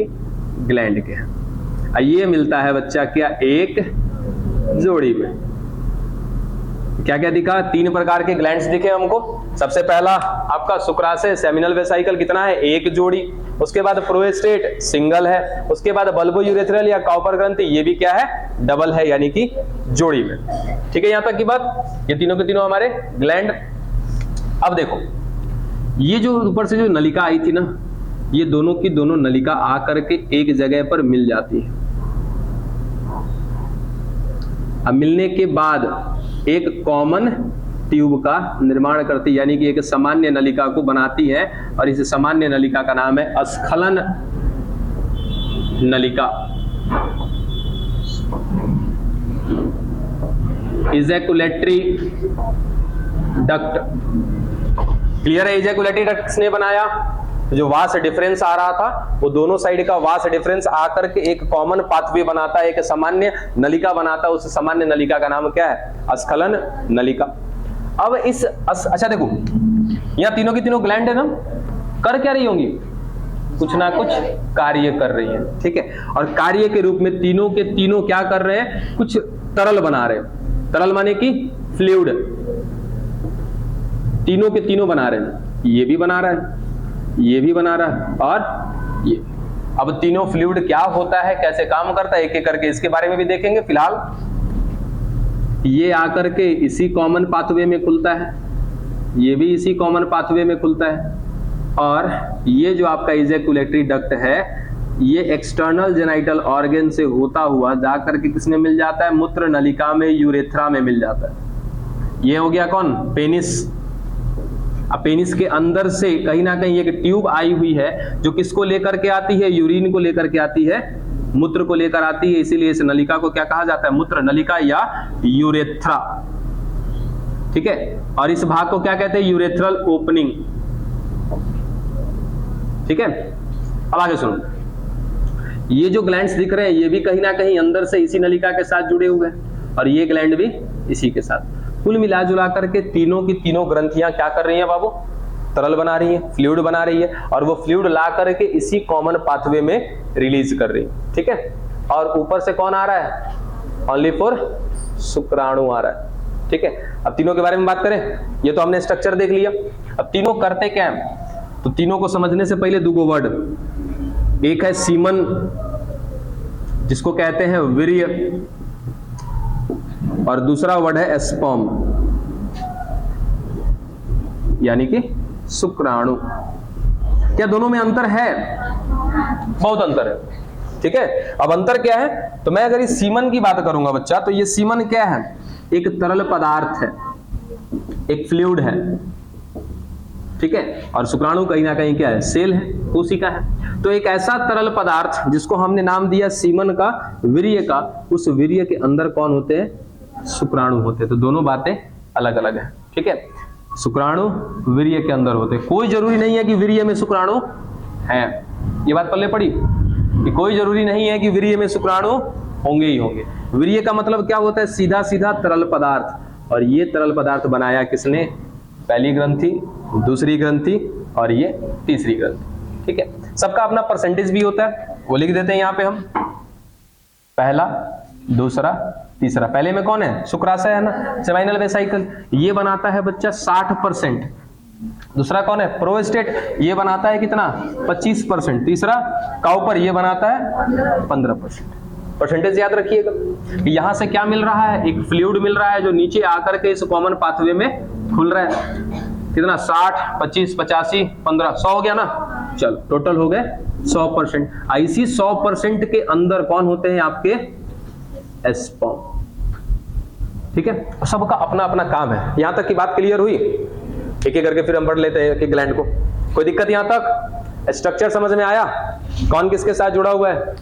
ग्लैंड के हैं। ये मिलता है बच्चा क्या? एक जोड़ी में। क्या क्या दिखा? तीन प्रकार के ग्लैंड्स दिखे हमको। सबसे पहला आपका शुक्राशय सेमिनल वेसाइकल कितना है? एक जोड़ी। उसके बाद प्रोस्टेट सिंगल है। उसके बाद बल्बो यूरेथ्रल या काउपर ग्रंथि, ये भी क्या है? डबल है, यानी कि जोड़ी में। ठीक है, यहां तक की बात। ये तीनों के तीनों हमारे ग्लैंड। अब देखो, ये जो ऊपर से जो नलिका आई थी ना, ये दोनों की दोनों नलिका आकर के एक जगह पर मिल जाती है। अब मिलने के बाद एक कॉमन ट्यूब का निर्माण करती है, यानी कि एक सामान्य नलिका को बनाती है, और इस सामान्य नलिका का नाम है स्खलन नलिका, इजैकुलेटरी डक्ट। क्लियर है? इजैकुलेटरी डक्ट किसने बनाया? जो वास डिफरेंस आ रहा था, वो दोनों साइड का वास डिफरेंस आकर के एक कॉमन पाथवे बनाता है, एक सामान्य नलिका बनाता है। उस सामान्य नलिका का नाम क्या है? स्खलन नलिका। अब इस अच्छा देखो, यहां तीनों की तीनों ग्लैंड है ना, कर क्या रही होंगी? कुछ ना कुछ कार्य कर रही है, ठीक है। और कार्य के रूप में तीनों के तीनों क्या कर रहे हैं? कुछ तरल बना रहे हैं। तरल माने कि फ्लूइड, तीनों के तीनों बना रहे हैं। ये भी बना रहा है, ये भी बना रहा है, और ये। अब तीनों फ्लूइड क्या होता है, कैसे काम करता है, एक एक करके इसके बारे में भी देखेंगे। फिलहाल ये आकर के इसी कॉमन पाथवे में खुलता है, ये भी इसी कॉमन पाथवे में खुलता है, और ये जो आपका इजैकुलेटरी डक्ट है, ये एक्सटर्नल जेनाइटल ऑर्गन से होता हुआ जाकर के किसमें मिल जाता है? मूत्र नलिका में, यूरेथ्रा में मिल जाता है। ये हो गया कौन? पेनिस। अब पेनिस के अंदर से कहीं ना कहीं एक ट्यूब आई हुई है, जो किसको लेकर के आती है? यूरिन को लेकर के आती है, मूत्र को लेकर आती है। इसीलिए इस नलिका को क्या कहा जाता है? मूत्र नलिका या यूरेथ्रा, ठीक है। और इस भाग को क्या कहते हैं? यूरेथ्रल ओपनिंग, ठीक है। अब आगे सुनो, ये जो ग्लैंड्स दिख रहे हैं, ये भी कहीं ना कहीं अंदर से इसी नलिका के साथ जुड़े हुए हैं, और ये ग्लैंड भी इसी के साथ। कुल मिला जुला करके तीनों की तीनों ग्रंथियां क्या कर रही हैं बाबू? तरल बना रही है, फ्लूइड बना रही है, और वो फ्लूइड ला करके इसी कॉमन पाथवे में रिलीज कर रही है, ठीक है। और ऊपर से कौन आ रहा है? ओनली फॉर शुक्राणु आ रहा है, ठीक है। अब तीनों के बारे में बात करें, ये तो हमने स्ट्रक्चर देख लिया। अब तीनों करते क्या है? तो तीनों को समझने से पहले दो वर्ड, एक है सीमन, जिसको कहते हैं वीर्य, और दूसरा वर्ड है स्पर्म, यानी कि शुक्राणु। क्या दोनों में अंतर है? बहुत अंतर है। ठीक है। अब अंतर क्या है, तो मैं अगर इस सीमन की बात करूंगा बच्चा, तो ये सीमन क्या है, एक तरल पदार्थ है, एक फ्लूइड है, ठीक है। और शुक्राणु कहीं ना कहीं क्या है, सेल है, कोशिका है। तो एक ऐसा तरल पदार्थ जिसको हमने नाम दिया सीमन का, वीर्य का, उस वीर्य के अंदर कौन होते हैं, शुक्राणु होते हैं। तो दोनों बातें अलग अलग है, ठीक है। शुक्राणु वीर्य के अंदर होते हैं, कोई जरूरी नहीं है कि वीर्य में शुक्राणु है, ये बात पल्ले पड़ी कि कोई जरूरी नहीं है कि वीर्य में शुक्राणु होंगे ही होंगे। वीर्य का मतलब क्या होता है, सीधा सीधा तरल पदार्थ। और ये तरल पदार्थ बनाया किसने, पहली ग्रंथि, दूसरी ग्रंथि और ये तीसरी ग्रंथि, ठीक है। सबका अपना परसेंटेज भी होता है, वो लिख देते हैं यहां पे हम, पहला, दूसरा, तीसरा। पहले में कौन है, शुक्राशय है ना, सेमाइनल वेसाइकल, ये बनाता है बच्चा 60%। दूसरा कौन है, प्रोस्टेट, ये बनाता है कितना, 25%। तीसरा काउपर, ये बनाता है 15%। परसेंटेज याद रखिएगा। यहां से क्या मिल रहा है, एक फ्लूइड मिल रहा है जो नीचे आकर के इस कॉमन पाथवे में खुल रहा है। कितना, 60, 25, 85, 15, 100 हो गया ना। चलो टोटल हो गए 100%। इसी 100% के अंदर कौन होते हैं आपके, स्पर्म, ठीक है। सबका अपना अपना काम है। यहां तक की बात क्लियर हुई, एक एक करके फिर हम पढ़ लेते हैं एक एक ग्लैंड को। कोई दिक्कत यहां तक, स्ट्रक्चर समझ में आया, कौन किसके साथ जुड़ा हुआ है।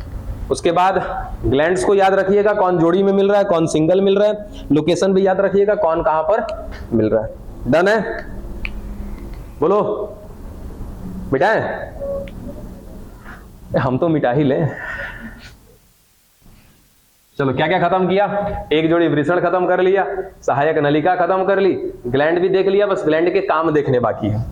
उसके बाद ग्लैंड्स को याद रखिएगा, कौन जोड़ी में मिल रहा है, कौन सिंगल मिल रहा है। लोकेशन भी याद रखिएगा, कौन कहां पर मिल रहा है। डन है, बोलो मिटाएं, हम तो मिटा ही ले। चलो क्या क्या खत्म किया, एक जोड़ी वृषण खत्म कर लिया, सहायक नलिका खत्म कर ली, ग्लैंड भी देख लिया, बस ग्लैंड के काम देखने बाकी है।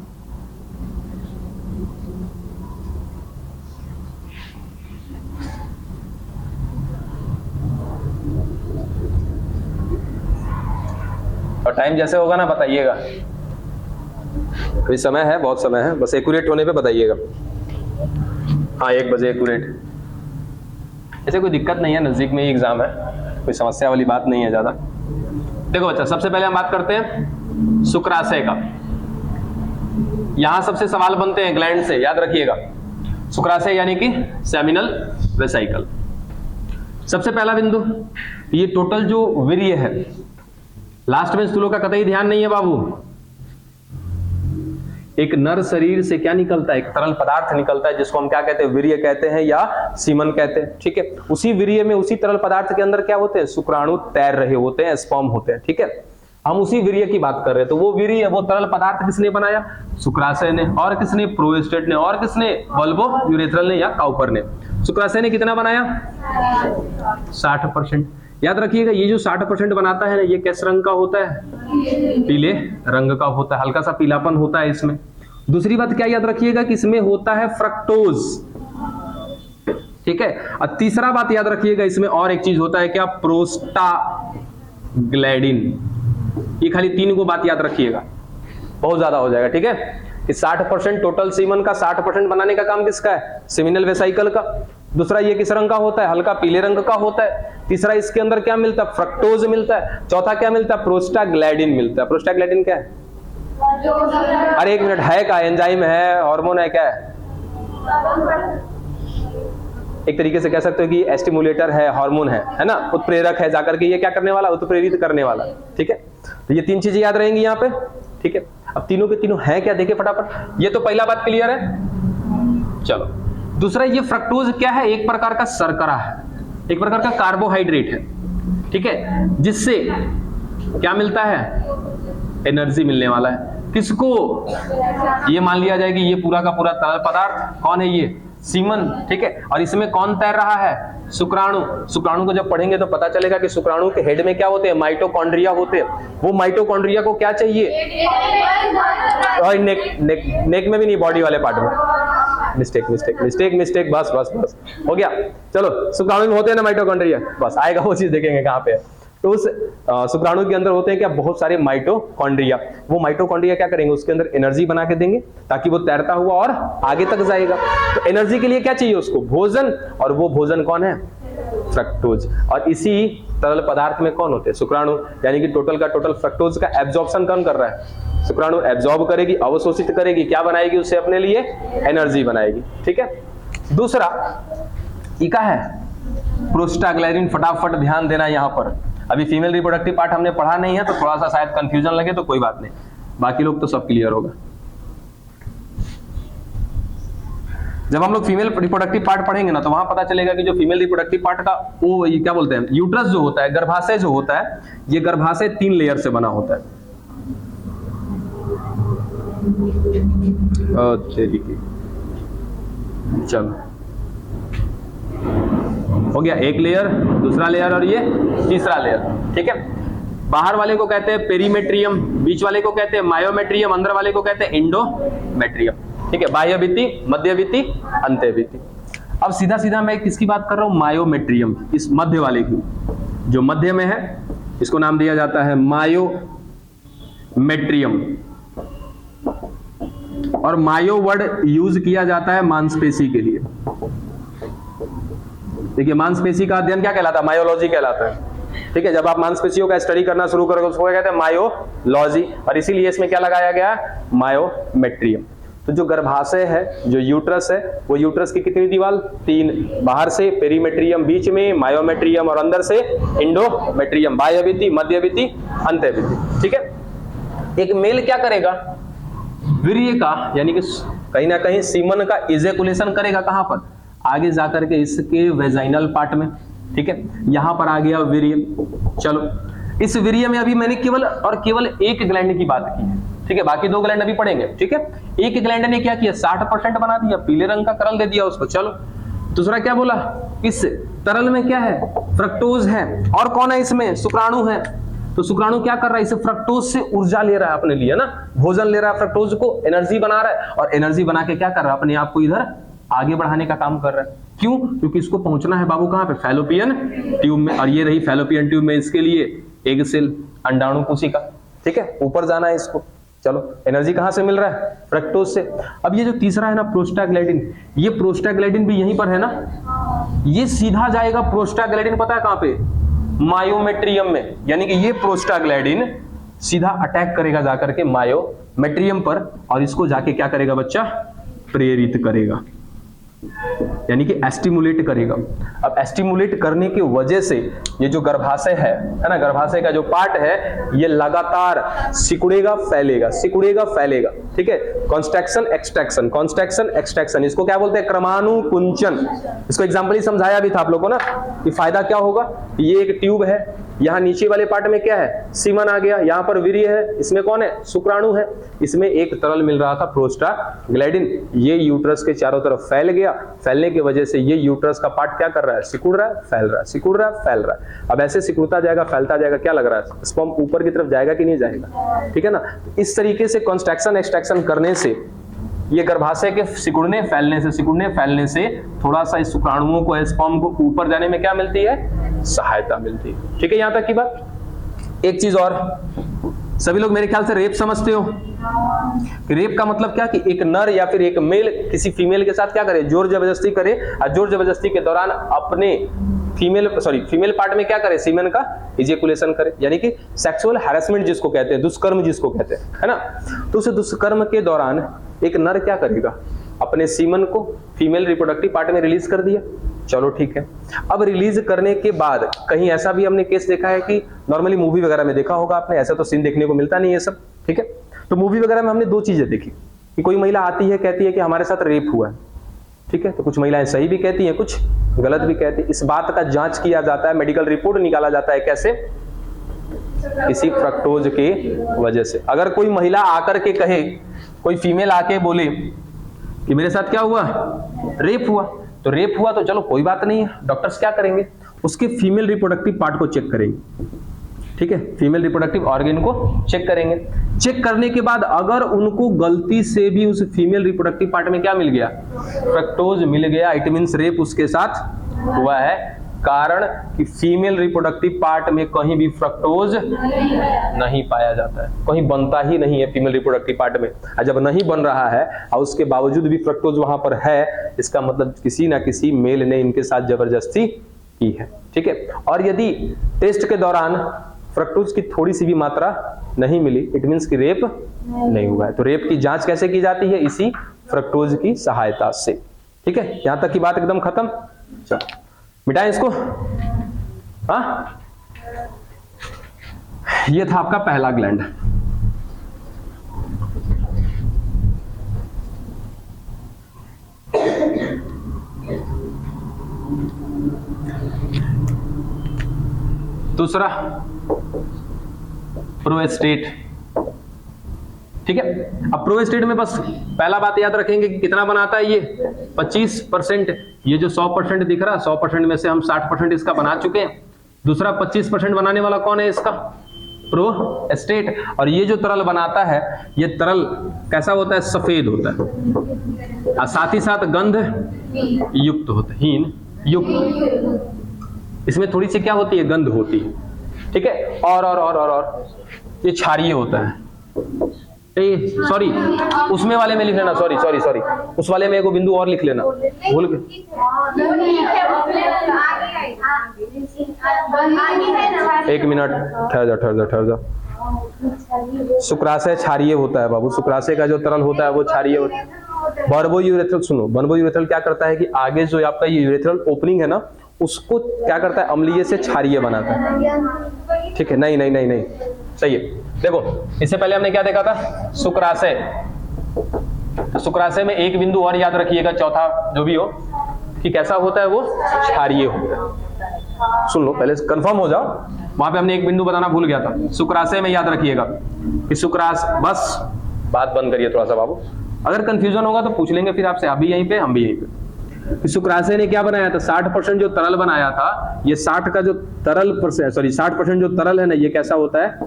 और टाइम जैसे होगा ना बताइएगा, अभी समय है, बहुत समय है, बस एक्यूरेट होने पे बताइएगा। हाँ 1 बजे एक्यूरेट, ऐसे कोई दिक्कत नहीं है, नजदीक में ही एग्जाम है, कोई समस्या वाली बात नहीं है ज्यादा। देखो बच्चा, सबसे पहले हम बात करते हैं शुक्राशय का। यहां सबसे सवाल बनते हैं ग्लैंड से, याद रखिएगा। शुक्राशय यानी कि सेमिनल वेसाइकल। सबसे पहला बिंदु, ये टोटल जो वीर्य है, लास्ट में स्थूलों का कतई ध्यान नहीं है बाबू। एक नर शरीर से क्या निकलता है, एक तरल पदार्थ निकलता है जिसको हम क्या कहते हैं, वीर्य कहते हैं या सीमन कहते हैं, ठीक है। उसी वीर्य में, उसी तरल पदार्थ के अंदर क्या होते हैं, शुक्राणु तैर रहे होते हैं, स्पर्म होते हैं, ठीक है। हम उसी वीर्य की बात कर रहे हैं। तो वो वीर्य, वो तरल पदार्थ किसने बनाया, शुक्राशय ने, और किसने, प्रोस्टेट ने, और किसने, बल्बो यूरेथ्रल ने या काउपर ने। शुक्राशय ने कितना बनाया, 60%। याद रखिएगा, ये जो 60% बनाता है ना, ये किस रंग का होता है, पीले रंग का होता है, हल्का सा पीलापन होता है इसमें। दूसरी बात क्या याद रखिएगा कि इसमें होता है फ्रक्टोज, ठीक है। और तीसरा बात याद रखिएगा, इसमें और एक चीज होता है क्या, प्रोस्टाग्लैंडिन। ये खाली 3 को बात याद रखिएगा, बहुत ज्यादा हो जाएगा, ठीक है। कि 60% टोटल सीमन का 60% बनाने का काम किसका है, सेमिनल वेसाइकल का। दूसरा ये किस रंग का होता है, हल्का पीले रंग का होता है। तीसरा इसके अंदर क्या मिलता है, फ्रक्टोज मिलता है। चौथा क्या मिलता है, प्रोस्टाग्लैंडिन मिलता है। प्रोस्टाग्लैंडिन क्या है, अरे 1 मिनट, है का एंजाइम है, हार्मोन है, क्या है, एक तरीके से कह सकते हो कि एस्टिमुलेटर है, हार्मोन है ना, उत्प्रेरक है, जाकर के ये क्या करने वाला, उत्प्रेरित करने वाला, ठीक है। तो ये 3 चीजें याद रहेंगी यहाँ पे, ठीक है। अब तीनों के तीनों हैं क्या, देखिए फटाफट। ये तो पहला बात क्लियर है। चलो दूसरा, ये फ्रक्टोज क्या है, एक प्रकार का शर्करा है, एक प्रकार का कार्बोहाइड्रेट है, ठीक है, जिससे क्या मिलता है, एनर्जी मिलने वाला है। किसको, ये मान लिया जाए कि ये पूरा का पूरा तरल पदार्थ कौन है, ये सीमन, ठीक है। और इसमें कौन तैर रहा है, शुक्राणु। शुक्राणु को जब पढ़ेंगे तो पता चलेगा कि शुक्राणु के हेड में क्या होते हैं, माइटोकॉन्ड्रिया होते हैं। वो माइटोकॉन्ड्रिया को क्या चाहिए, और नेक में भी नहीं, बॉडी वाले पार्ट में। मिस्टेक, बस हो गया। चलो शुक्राणु में होते हैं ना माइटोकॉन्ड्रिया, बस आएगा वो चीज, देखेंगे कहां पे है। तो उस शुक्राणु के अंदर होते हैं क्या, बहुत सारे माइटोकॉन्ड्रिया। वो माइटोकॉन्ड्रिया क्या करेंगे, उसके अंदर एनर्जी बना के देंगे ताकि वो तैरता हुआ और आगे तक जाएगा। तो एनर्जी के लिए क्या चाहिए उसको, भोजन, और वो भोजन कौन है, फ्रक्टोज। और इसी तरल पदार्थ में कौन होते हैं, शुक्राणु। यानी कि टोटल का टोटल फ्रक्टोज का एब्जॉर्प्शन कौन कर रहा है, शुक्राणु एब्जॉर्ब करेगी, अवशोषित करेगी, क्या बनाएगी, उससे अपने लिए एनर्जी बनाएगी, ठीक है। दूसरा, ई का है प्रोस्टाग्लैंडिन। फटाफट ध्यान देना यहाँ पर, अभी फीमेल रिप्रोडक्टिव पार्ट हमने पढ़ा नहीं है तो थोड़ा सा शायद कंफ्यूजन लगे तो कोई बात नहीं, बाकी लोग तो सब क्लियर होगा। जब हम लोग फीमेल रिप्रोडक्टिव पार्ट पढ़ेंगे ना तो वहां पता चलेगा कि जो फीमेल रिप्रोडक्टिव पार्ट का वो ये क्या बोलते हैं, यूट्रस जो होता है, गर्भाशय जो होता है, ये गर्भाशय 3 लेयर से बना होता है। चलो हो गया, एक लेयर, दूसरा लेयर और ये तीसरा लेयर, ठीक है। बाहर वाले को कहते हैं पेरीमेट्रियम, बीच वाले को कहते हैं मायोमेट्रियम, अंदर वाले को कहते हैं इंडोमेट्रियम, ठीक है। बाह्य भित्ति, मध्य भित्ति, अंत्य भित्ति। अब सीधा सीधा मैं किसकी बात कर रहा हूं, मायोमेट्रियम, इस मध्य वाले की, जो मध्य में है इसको नाम दिया जाता है मायोमेट्रियम। और मायो वर्ड यूज किया जाता है मांसपेशी के लिए। देखिए मांसपेशी का अध्ययन क्या कहलाता है, मायोलॉजी कहलाता है, ठीक है। जब आप मांसपेशियों का स्टडी करना शुरू करोगे उसको कहते हैं मायोलॉजी, और इसीलिए इसमें क्या लगाया गया, मायोमेट्रियम। तो जो गर्भाशय है, जो यूट्रस है, वो यूट्रस की कितनी दीवार, 3, बाहर से पेरीमेट्रियम, बीच में मायोमेट्रियम और अंदर से इंडोमेट्रियम, बाह्य भित्ति, मध्य भित्ति, अंत्य भित्ति, ठीक है। एक मेल क्या करेगा, वीर्य का यानी कि कहीं ना कहीं सीमन का इजेकुलेशन करेगा, कहां पर, आगे जाकर के इसके वेजाइनल पार्ट में, ठीक है। यहां पर आ गया वीर्य। चलो इस वीर्य में अभी मैंने केवल और केवल एक ग्लैंड की बात की है, ठीक है, बाकी 2 ग्लैंड अभी पढ़ेंगे, ठीक है। एक ग्लैंड ने क्या किया, 60% बना दिया, पीले रंग का तरल दे दिया उसको। चलो दूसरा क्या बोला, इस तरल में क्या है, फ्रक्टोज है, और कौन है इसमें, शुक्राणु है। तो शुक्राणु क्या कर रहा है, इस फ्रक्टोज से ऊर्जा ले रहा है अपने लिए ना, भोजन ले रहा है, फ्रक्टोज को एनर्जी बना रहा है, और एनर्जी बना के क्या कर रहा है, अपने आप को इधर आगे बढ़ाने का काम कर रहा है। क्यों, क्योंकि इसको पहुंचना है बाबू कहां पे, फैलोपियन ट्यूब में, और ये रही फैलोपियन ट्यूब में इसके लिए एग सेल, अंडाणु कोशिका, ठीक है, ऊपर जाना है इसको। चलो एनर्जी कहां से मिल रहा है, फ्रक्टोज से। अब ये जो तीसरा है ना प्रोस्टाग्लैंडिन, ये प्रोस्टाग्लैंडिन भी यहीं पर है ना, ये सीधा जाएगा प्रोस्टाग्लैंडिन, पता है कहां पे, मायोमेट्रियम में, यानी कि ये प्रोस्टाग्लैंडिन सीधा अटैक करेगा जाकर के मायोमेट्रियम पर, और इसको जाके क्या करेगा बच्चा, प्रेरित करेगा, यानी कि एस्टिमुलेट करेगा। अब एस्टिमुलेट करने की वजह से ये जो गर्भाशय है ना, गर्भाशय का जो पार्ट है ये लगातार सिकुड़ेगा फैलेगा, सिकुड़ेगा फैलेगा, ठीक है। कॉन्स्ट्रक्शन एक्सट्रैक्शन, कॉन्स्ट्रक्शन एक्सट्रैक्शन, इसको क्या बोलते हैं, क्रमानुकुंचन। इसको एग्जांपल ही समझाया भी था आप लोगों को ना, कि फायदा क्या होगा, ये एक ट्यूब है, यहाँ नीचे वाले पार्ट में क्या है, सीमन आ गया, यहाँ पर वीर्य है, इसमें कौन है, शुक्राणु है, इसमें एक तरल मिल रहा था प्रोस्टाग्लैंडिन, ये यूट्रस के चारों तरफ फैल गया, फैलने की वजह से ये यूट्रस का पार्ट क्या कर रहा है, सिकुड़ रहा है, फैल रहा है, सिकुड़ रहा है, फैल रहा है। अब ऐसे सिकुड़ता जाएगा, फैलता जाएगा, क्या लग रहा है, स्पर्म ऊपर की तरफ जाएगा कि नहीं जाएगा, ठीक है ना। इस तरीके से कॉन्स्ट्रक्शन एक्सट्रैक्शन करने से, ये गर्भाशय के सिकुड़ने फैलने से, सिकुड़ने फैलने से थोड़ा सा इस शुक्राणुओं को, स्पर्म को ऊपर जाने में क्या मिलती है, सहायता मिलती है, ठीक है। यहां तक की बात। एक चीज और, सभी लोग मेरे ख्याल से रेप समझते हो। रेप का मतलब क्या, कि एक नर या फिर एक मेल किसी फीमेल के साथ क्या करे, जोर जबरदस्ती करे, और जोर जबरदस्ती के दौरान अपने फीमेल पार्ट में क्या करे, सीमेन का इजेकुलेशन करे, यानी कि सेक्सुअल हैरेसमेंट जिसको कहते हैं, दुष्कर्म जिसको कहते हैं, है ना। तो उस दुष्कर्म के दौरान एक नर क्या करेगा, अपने सीमन को फीमेल रिप्रोडक्टिव पार्ट में रिलीज कर दिया। चलो ठीक है। अब रिलीज करने के बाद कहीं ऐसा भी हमने केस देखा है कि नॉर्मली मूवी वगैरह में देखा होगा आपने, ऐसा तो सीन देखने को मिलता नहीं है सब, ठीक है। तो मूवी वगैरह में हमने 2 चीजें देखी, कि कोई महिला आती है, कहती है कि हमारे साथ रेप हुआ है, ठीक है। तो कुछ महिलाएं सही भी कहती हैं, कुछ गलत भी कहती हैं। इस बात का जांच किया जाता है, मेडिकल रिपोर्ट निकाला जाता है, कैसे, किसी फ्रक्टोज के वजह से। अगर कोई महिला आकर के कहे, कोई फीमेल आके बोले कि मेरे साथ क्या हुआ, रेप हुआ, तो रेप हुआ तो चलो कोई बात नहीं है, डॉक्टर्स क्या करेंगे, उसके फीमेल रिप्रोडक्टिव पार्ट को चेक करेंगे, ठीक है, फीमेल रिप्रोडक्टिव ऑर्गन को चेक करेंगे। चेक करने के बाद अगर उनको गलती से भी उस फीमेल रिप्रोडक्टिव पार्ट में क्या मिल गया, फ्रक्टोज मिल गया, इट मींस रेप उसके साथ हुआ है। कारण कि फीमेल रिप्रोडक्टिव पार्ट में कहीं भी फ्रक्टोज नहीं पाया जाता है, कहीं बनता ही नहीं है फीमेल रिप्रोडक्टिव पार्ट में। और जब नहीं बन रहा है और उसके बावजूद भी फ्रक्टोज वहां पर है, इसका मतलब किसी ना किसी मेल ने इनके साथ जबरदस्ती की है, ठीक है। और यदि टेस्ट के दौरान फ्रक्टोज की थोड़ी सी भी मात्रा नहीं मिली, इट मींस कि रेप नहीं हुआ है। तो रेप की जांच कैसे की जाती है, इसी फ्रक्टोज की सहायता से, ठीक है। यहां तक की बात एकदम खत्म। चलो मिटाएं इसको। हाँ, ये था आपका पहला ग्लैंड। दूसरा प्रोस्टेट, ठीक है। अब प्रोस्टेट में बस पहला बात याद रखेंगे कि कितना बनाता है ये 25%। ये जो 100% दिख रहा है 100% में से हम 60% इसका बना चुके हैं। दूसरा 25% बनाने वाला कौन है इसका, प्रोस्टेट। और ये जो तरल बनाता है ये तरल कैसा होता है, सफेद होता है और साथ ही साथ गंध युक्त होता है, हीन युक्त। इसमें थोड़ी सी क्या होती है, गंध होती है, ठीक है। और ये क्षारीय होता है। सॉरी उसमें वाले में लिख लेना, सॉरी उस वाले में एक बिंदु और लिख लेना, भूल गए। एक मिनट ठहर जा। शुक्राशय क्षारीय होता है बाबू, शुक्राशय का जो तरल होता है वो क्षारीय होता है। बर्बोयूरेथ्रल सुनो, बर्बोयूरेथ्रल क्या करता है कि आगे जो आपका ये यूरेथ्रल ओपनिंग है ना उसको क्या करता है, अम्लीय से क्षारीय बनाता है, ठीक है। नहीं सही है। देखो इससे पहले हमने क्या देखा था, शुक्राशय। शुक्राशय में एक बिंदु और याद रखिएगा, चौथा जो भी हो, कि कैसा होता है, वो क्षारीय होता है। सुन लो पहले कंफर्म हो जाओ, वहां पे हमने एक बिंदु बताना भूल गया था। शुक्राशय में याद रखिएगा कि शुक्राश, बस बात बंद करिए थोड़ा सा बाबू, अगर कंफ्यूजन होगा तो पूछ लेंगे फिर आपसे, अभी यहीं पे हम भी यहीं पे। शुक्राशय ने क्या बनाया था, 60% जो तरल बनाया था, ये 60 का जो तरल 60% जो तरल है ना, ये कैसा होता है,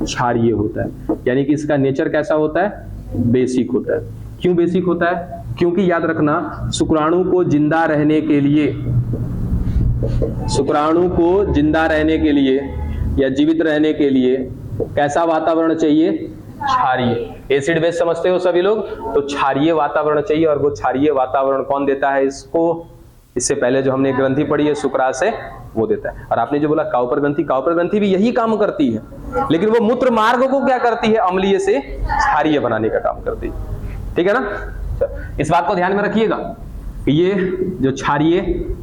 क्षारीय होता है। यानी कि इसका नेचर कैसा होता है, बेसिक होता है। क्यों बेसिक होता है, क्योंकि याद रखना शुक्राणु को जिंदा रहने के लिए, शुक्राणु को जिंदा रहने के लिए या जीवित रहने के लिए कैसा वातावरण चाहिए, क्षारीय। एसिड बेस समझते हो सभी लोग, तो क्षारीय वातावरण चाहिए। और वो क्षारीय वातावरण कौन देता है इसको, इससे पहले जो हमने ग्रंथि पढ़ी है शुक्राशय, वो देता है। और आपने जो बोला काउपर ग्रंथि, काउपर ग्रंथि भी यही काम करती है, लेकिन वो मूत्र मार्ग को क्या करती है, अम्लीय से क्षारीय बनाने का काम करती है, ठीक है ना। इस बात को ध्यान में रखिएगा कि ये जो क्षारीय,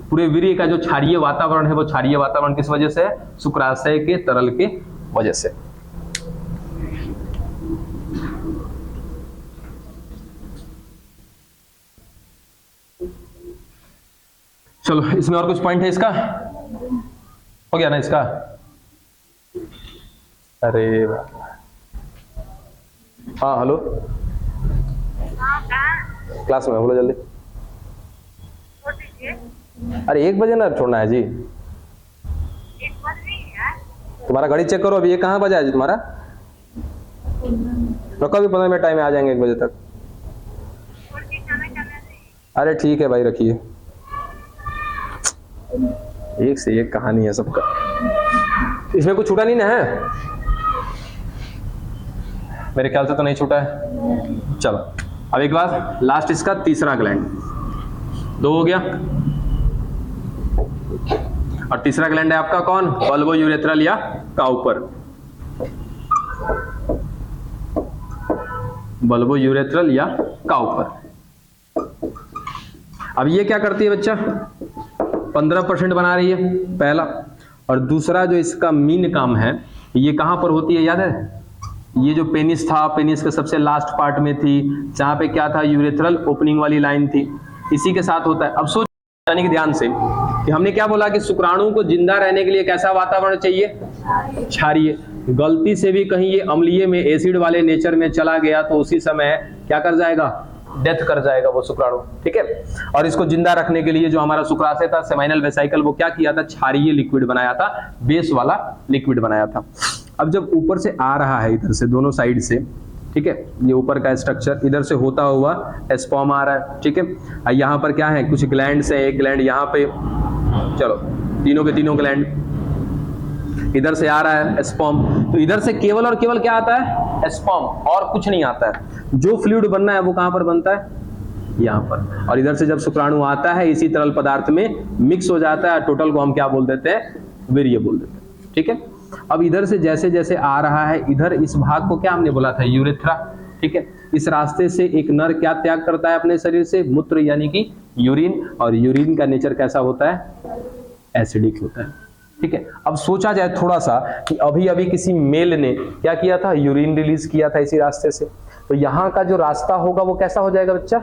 पूरे वीर्य का जो क्षारीय वातावरण है, वो क्षारीय वातावरण किस वजह से है, शुक्राशय के तरल के वजह से। चलो इसमें और कुछ पॉइंट है इसका, हो गया ना इसका। अरे हाँ हेलो, क्लास में बोलो जल्दी। अरे 1 बजे ना छोड़ना है जी, तुम्हारा घड़ी चेक करो अभी, ये कहाँ बजा है जी तुम्हारा, रुको अभी 15 मिनट टाइम में आ जाएंगे 1 बजे तक। अरे ठीक है भाई रखिए, एक से एक कहानी है सबका, इसमें कुछ छूटा नहीं ना है, मेरे ख्याल से तो नहीं छूटा है। चलो अब एक बार लास्ट इसका तीसरा ग्लैंड, 2 हो गया। और तीसरा ग्लैंड है आपका कौन, बल्बोयूरेथ्रल या काउपर, बल्बोयूरेथ्रल या काउपर। अब ये क्या करती है बच्चा, 15% बना रही है पहला। और दूसरा जो इसका मेन काम है, ये कहां पर होती है याद है, ये जो पेनिस था, पेनिस के सबसे लास्ट पार्ट में थी, जहां पे क्या था, यूरेथ्रल ओपनिंग वाली लाइन थी, इसी के साथ होता है। अब सोच जाने के ध्यान से कि हमने क्या बोला कि शुक्राणु को जिंदा रहने के लिए कैसा वातावरण चाहिए, क्षारीय। गलती से भी कहीं ये अम्लीय में, एसिड वाले नेचर में चला गया तो उसी समय क्या कर जाएगा, डेथ कर जाएगा वो शुक्राणु, ठीक है। और इसको जिंदा रखने के लिए जो हमारा शुक्राशय था, सेमाइनल वेसिकल, वो क्या किया था, क्षारीय लिक्विड बनाया था, बेस वाला लिक्विड बनाया था। अब जब ऊपर से आ रहा है, इधर से दोनों साइड से, ठीक है, ये ऊपर का स्ट्रक्चर इधर से होता हुआ स्पर्म आ रहा है, ठीक है। यहाँ पर क्या है, कुछ ग्लैंड्स है, एक ग्लैंड यहाँ पे, चलो तीनों के तीनों ग्लैंड, इधर से आ रहा है स्पर्म, तो इधर से केवल और केवल क्या आता है, स्पर्म, और कुछ नहीं आता है। जो फ्लूइड बनना है वो कहां पर बनता है, यहाँ पर। और इधर से जब शुक्राणु आता है इसी तरल पदार्थ में मिक्स हो जाता है, टोटल को हम क्या बोल देते हैं, वीर्य बोल देते हैं, ठीक है। अब इधर से जैसे जैसे आ रहा है, इधर इस भाग को क्या हमने बोला था, यूरेथ्रा, ठीक है। इस रास्ते से एक नर क्या त्याग करता है अपने शरीर से, मूत्र यानी कि यूरिन, और यूरिन का नेचर कैसा होता है? एसिडिक होता है। ठीक है, अब सोचा जाए थोड़ा सा कि अभी अभी किसी मेल ने क्या किया था? यूरिन रिलीज किया था इसी रास्ते से, तो यहाँ का जो रास्ता होगा वो कैसा हो जाएगा बच्चा?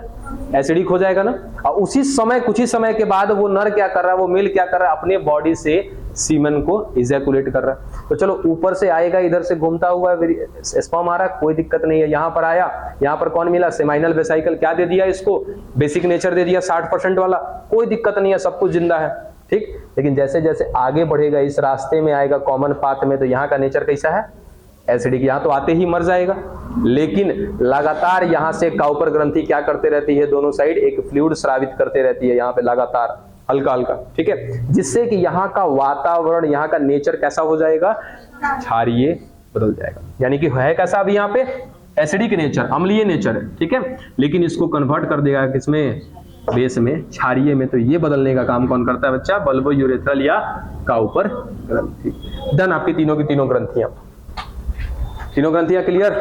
एसिडिक हो जाएगा ना। और उसी समय, कुछ ही समय के बाद वो नर क्या कर रहा है, वो मेल क्या कर रहा है? अपने बॉडी से सीमेन को इजैकुलेट कर रहा है। तो चलो ऊपर से आएगा, इधर से घूमता हुआ स्पर्म आ रहा है, कोई दिक्कत नहीं है। यहाँ पर आया, यहाँ पर कौन मिला? Seminal vesicle. क्या दे दिया इसको? बेसिक नेचर दे दिया 60% वाला, कोई दिक्कत नहीं है, सब कुछ जिंदा है। ठीक, लेकिन जैसे जैसे आगे बढ़ेगा, इस रास्ते में आएगा कॉमन पाथ में, तो यहाँ का नेचर कैसा है? एसिडिक। यहाँ तो आते ही मर जाएगा, लेकिन लगातार यहाँ से काउपर ग्रंथि क्या करते रहती है? दोनों साइड एक फ्लूइड स्रावित करते रहती है यहाँ पे लगातार, हल्का हल्का। ठीक है, जिससे कि यहाँ का वातावरण, यहाँ का नेचर कैसा हो जाएगा? क्षारीय बदल जाएगा। यानी कि है कैसा अभी यहाँ पे? एसिडिक नेचर, अम्लीय नेचर है। ठीक है, लेकिन इसको कन्वर्ट कर देगा किसमें? बेस में, क्षारीय में। तो ये बदलने का काम कौन करता है बच्चा? बल्बो यूरेथ्रल या काउपर ग्रंथि। डन, आपकी तीनों की तीनों ग्रंथियां, तीनों ग्रंथियां क्लियर।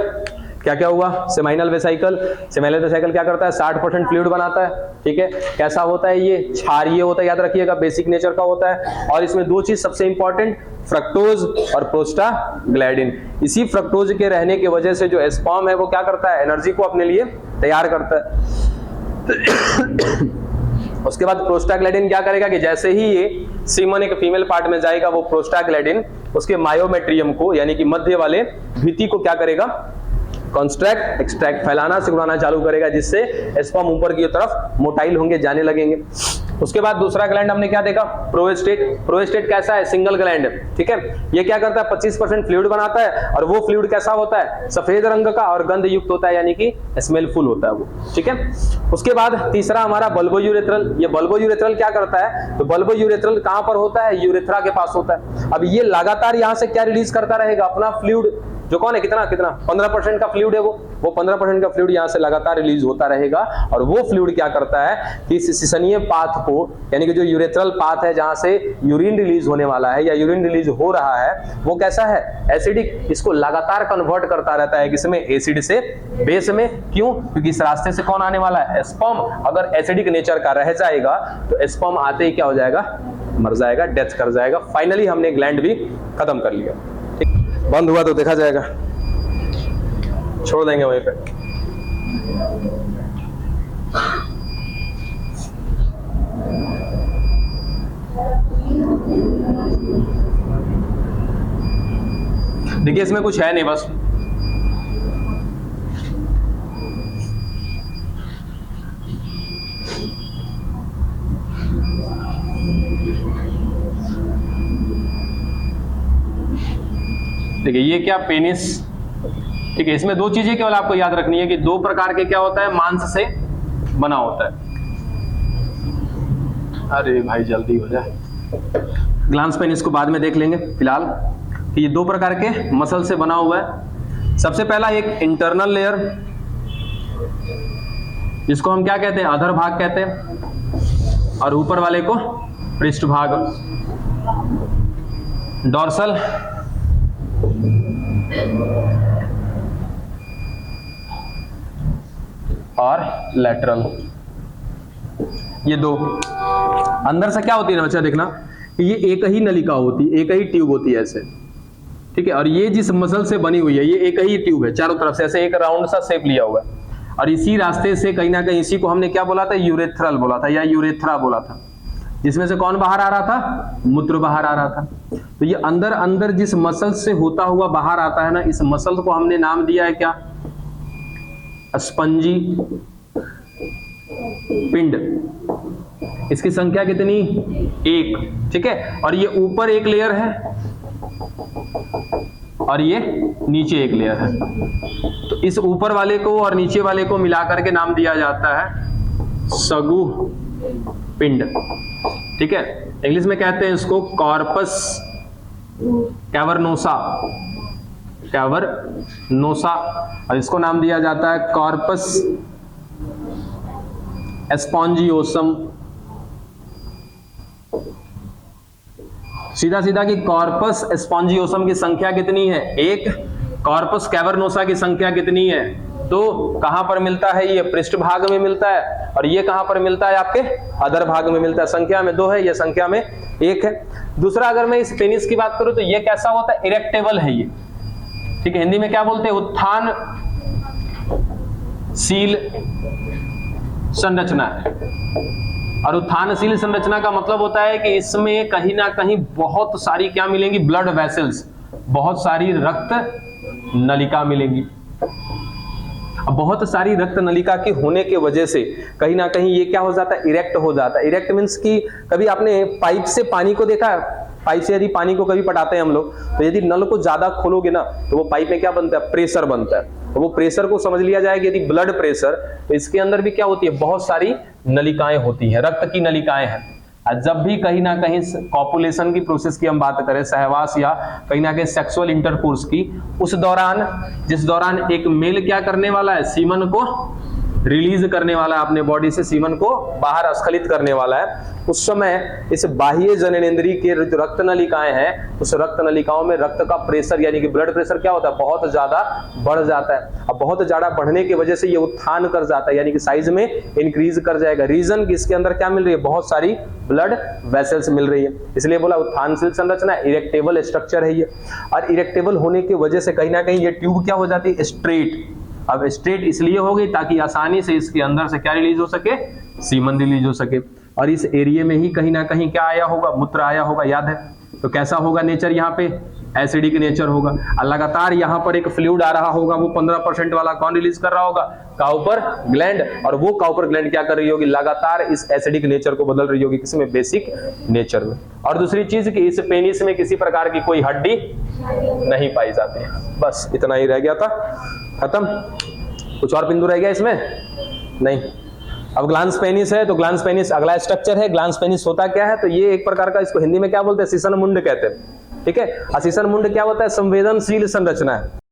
क्या क्या हुआ? सेमाइनल वेसिकल, सेमाइनल वेसिकल क्या करता है? 60% फ्लूइड बनाता है। ठीक है, कैसा होता है ये? क्षारीय होता है, याद रखिएगा, बेसिक नेचर का होता है। और इसमें दो चीज सबसे इंपॉर्टेंट, फ्रक्टोज और प्रोस्टाग्लैंडिन। इसी फ्रक्टोज के रहने की वजह से जो स्पर्म है वो क्या करता है? एनर्जी को अपने लिए तैयार करता है। उसके बाद प्रोस्टाग्लैंडिन क्या करेगा कि जैसे ही ये सीमन एक फीमेल पार्ट में जाएगा, वो प्रोस्टाग्लैंडिन उसके मायोमेट्रियम को, यानी कि मध्य वाले भित्ति को क्या करेगा? कॉन्स्ट्रैक्ट, एक्सट्रैक्ट, फैलाना सिकुड़ाना चालू करेगा, जिससे स्पर्म ऊपर की तरफ मोटाइल होंगे, जाने लगेंगे। उसके बाद दूसरा ग्लैंड हमने क्या देखा? प्रोस्टेट। प्रोस्टेट कैसा है? Single gland. ठीक है, ये क्या करता है? 25% फ्लूइड बनाता है, और वो फ्लूइड कैसा होता है? सफेद रंग का और गंध युक्त होता है, यानी कि स्मेलफुल होता है वो। ठीक है, उसके बाद तीसरा हमारा बल्बो यूरेथ्रल। ये बल्बो यूरेथ्रल क्या करता है? तो बल्बो यूरेथ्रल कहां पर होता है? यूरेथ्रा के पास होता है। अब ये लगातार यहां से क्या रिलीज करता रहेगा? अपना फ्लूइड, जो कौन है? कितना 15% का फ्लूइड है वो 15% का फ्लूइड यहां से लगातार रिलीज होता रहेगा। और वो फ्लूइड क्या करता है कि इस सिसनीय पाथ को, यानी कि जो यूरेथ्रल पाथ है जहां से यूरिन रिलीज होने वाला है या यूरिन रिलीज हो रहा है, वो कैसा है? एसिडिक। इसको लगातार कन्वर्ट करता रहता है किसमें? एसिड से बेस में। क्यों? क्योंकि इस रास्ते से कौन आने वाला है? स्पर्म। अगर एसिडिक नेचर का रह जाएगा तो स्पर्म आते ही क्या हो जाएगा? मर जाएगा, डेथ कर जाएगा। फाइनली हमने ग्लैंड भी खत्म कर लिया। बंद हुआ तो देखा जाएगा, छोड़ देंगे वहीं पे। देखिए इसमें कुछ है नहीं, बस देखिए ये क्या? पेनिस। ठीक है, इसमें दो चीजें केवल आपको याद रखनी है कि दो प्रकार के क्या होता है? मांस से बना होता है। अरे भाई जल्दी हो जाए, ग्लांस पेनिस को बाद में देख लेंगे। फिलहाल ये दो प्रकार के मसल से बना हुआ है। सबसे पहला एक इंटरनल लेयर, जिसको हम क्या कहते हैं? अधर भाग कहते हैं, और ऊपर वाले को पृष्ठभाग। डॉर्सल और लैटरल, ये दो। अंदर से क्या होती है ना बच्चा, देखना कि ये एक ही नलिका होती है, एक ही ट्यूब होती है ऐसे। ठीक है, और ये जिस मसल से बनी हुई है, ये एक ही ट्यूब है, चारों तरफ से ऐसे एक राउंड सा शेप लिया हुआ है। और इसी रास्ते से कहीं ना कहीं, इसी को हमने क्या बोला था? यूरेथ्रल बोला था या यूरेथ्रा बोला था, जिसमें से कौन बाहर आ रहा था? मूत्र बाहर आ रहा था। तो ये अंदर अंदर जिस मसल से होता हुआ बाहर आता है ना, इस मसल को हमने नाम दिया है क्या? स्पंजी पिंड। इसकी संख्या कितनी? 1। ठीक है, और ये ऊपर एक लेयर है और ये नीचे एक लेयर है। तो इस ऊपर वाले को और नीचे वाले को मिलाकर के नाम दिया जाता है सगु पिंड। ठीक है, इंग्लिश में कहते हैं इसको कॉर्पस कैवर्नोसा, कैवर्नोसा, और इसको नाम दिया जाता है कॉर्पस स्पॉन्जियोसम। सीधा सीधा कि कॉर्पस स्पॉन्जियोसम की संख्या कितनी है? 1। कॉर्पस कैवर्नोसा की संख्या कितनी है? तो कहां पर मिलता है? ये पृष्ठभाग में मिलता है। और ये कहां पर मिलता है? आपके अधर भाग में मिलता है। संख्या में 2 है, ये संख्या में 1 है। दूसरा, अगर मैं इस पेनिस की बात करूं तो ये कैसा होता है? इरेक्टेबल है ये, ठीक है। हिंदी में क्या बोलते हैं? उत्थानशील संरचना है। और उत्थानशील संरचना का मतलब होता है कि इसमें कहीं ना कहीं बहुत सारी क्या मिलेंगी? ब्लड वेसल्स, बहुत सारी रक्त नलिका मिलेंगी। अब बहुत सारी रक्त नलिका के होने के वजह से कहीं ना कहीं ये क्या हो जाता है? इरेक्ट हो जाता है। इरेक्ट मीन्स कि कभी आपने पाइप से पानी को देखा है? पाइप से यदि पानी को कभी पटाते हैं हम लोग, तो यदि नल को ज्यादा खोलोगे ना तो वो पाइप में क्या बनता है? प्रेशर बनता है। तो वो प्रेशर को समझ लिया जाएगा यदि ब्लड प्रेशर, तो इसके अंदर भी क्या होती है? बहुत सारी नलिकाएं होती हैं, रक्त की नलिकाएं हैं। जब भी कहीं ना कहीं कॉपुलेशन की प्रोसेस की हम बात करें, सहवास या कहीं ना कहीं सेक्सुअल इंटरकोर्स की, उस दौरान जिस दौरान एक मेल क्या करने वाला है? सीमन को रिलीज करने वाला है, अपने बॉडी से सीमन को बाहर स्खलित करने वाला है, उस समय इस बाह्य जननेंद्रिय के जो रक्त नलिकाएं हैं, उस रक्त नलिकाओं में रक्त का प्रेशर यानी कि ब्लड प्रेशर क्या होता है? बहुत ज्यादा बढ़ जाता है। अब बहुत ज्यादा बढ़ने की वजह से ये उत्थान कर जाता है, यानी कि साइज में इंक्रीज कर जाएगा। रीजन इसके अंदर क्या मिल रही है? बहुत सारी ब्लड वेसल्स मिल रही है, इसलिए बोला उत्थानशील संरचना, इरेक्टेबल स्ट्रक्चर है ये। और इरेक्टेबल होने की वजह से कहीं ना कहीं ये ट्यूब क्या हो जाती है? स्ट्रेट। अब स्ट्रेट इसलिए हो गई ताकि आसानी से इसके अंदर से क्या रिलीज हो सके? सीमन रिलीज हो सके। और इस एरिया में ही कहीं ना कहीं क्या आया होगा? मूत्र आया होगा, याद है? तो कैसा होगा नेचर? यहाँ पे एसिडिक नेचर होगा। और लगातार यहाँ पर एक फ्लूइड आ रहा होगा, वो 15% वाला कौन रिलीज कर रहा होगा? Cowper gland. और वो काउपर ग्लैंड क्या कर रही होगी? लगातार इस एसिडिक नेचर को बदल रही होगी, किसमें? बेसिक नेचर में। और दूसरी चीज कि इस पेनिस में किसी प्रकार की कोई हड्डी नहीं पाई जाती है। बस इतना ही रह गया था, खत्म। कुछ और बिंदु रह गया इसमें? नहीं। अब ग्लांस पेनिस है, तो ग्लांस पेनिस अगला स्ट्रक्चर है। ग्लांस पेनिस होता क्या है? तो ये एक प्रकार का, इसको हिंदी में क्या बोलते हैं? सीसन मुंड कहते हैं, ठीक है। सीसन मुंड क्या होता है? संवेदनशील संरचना है।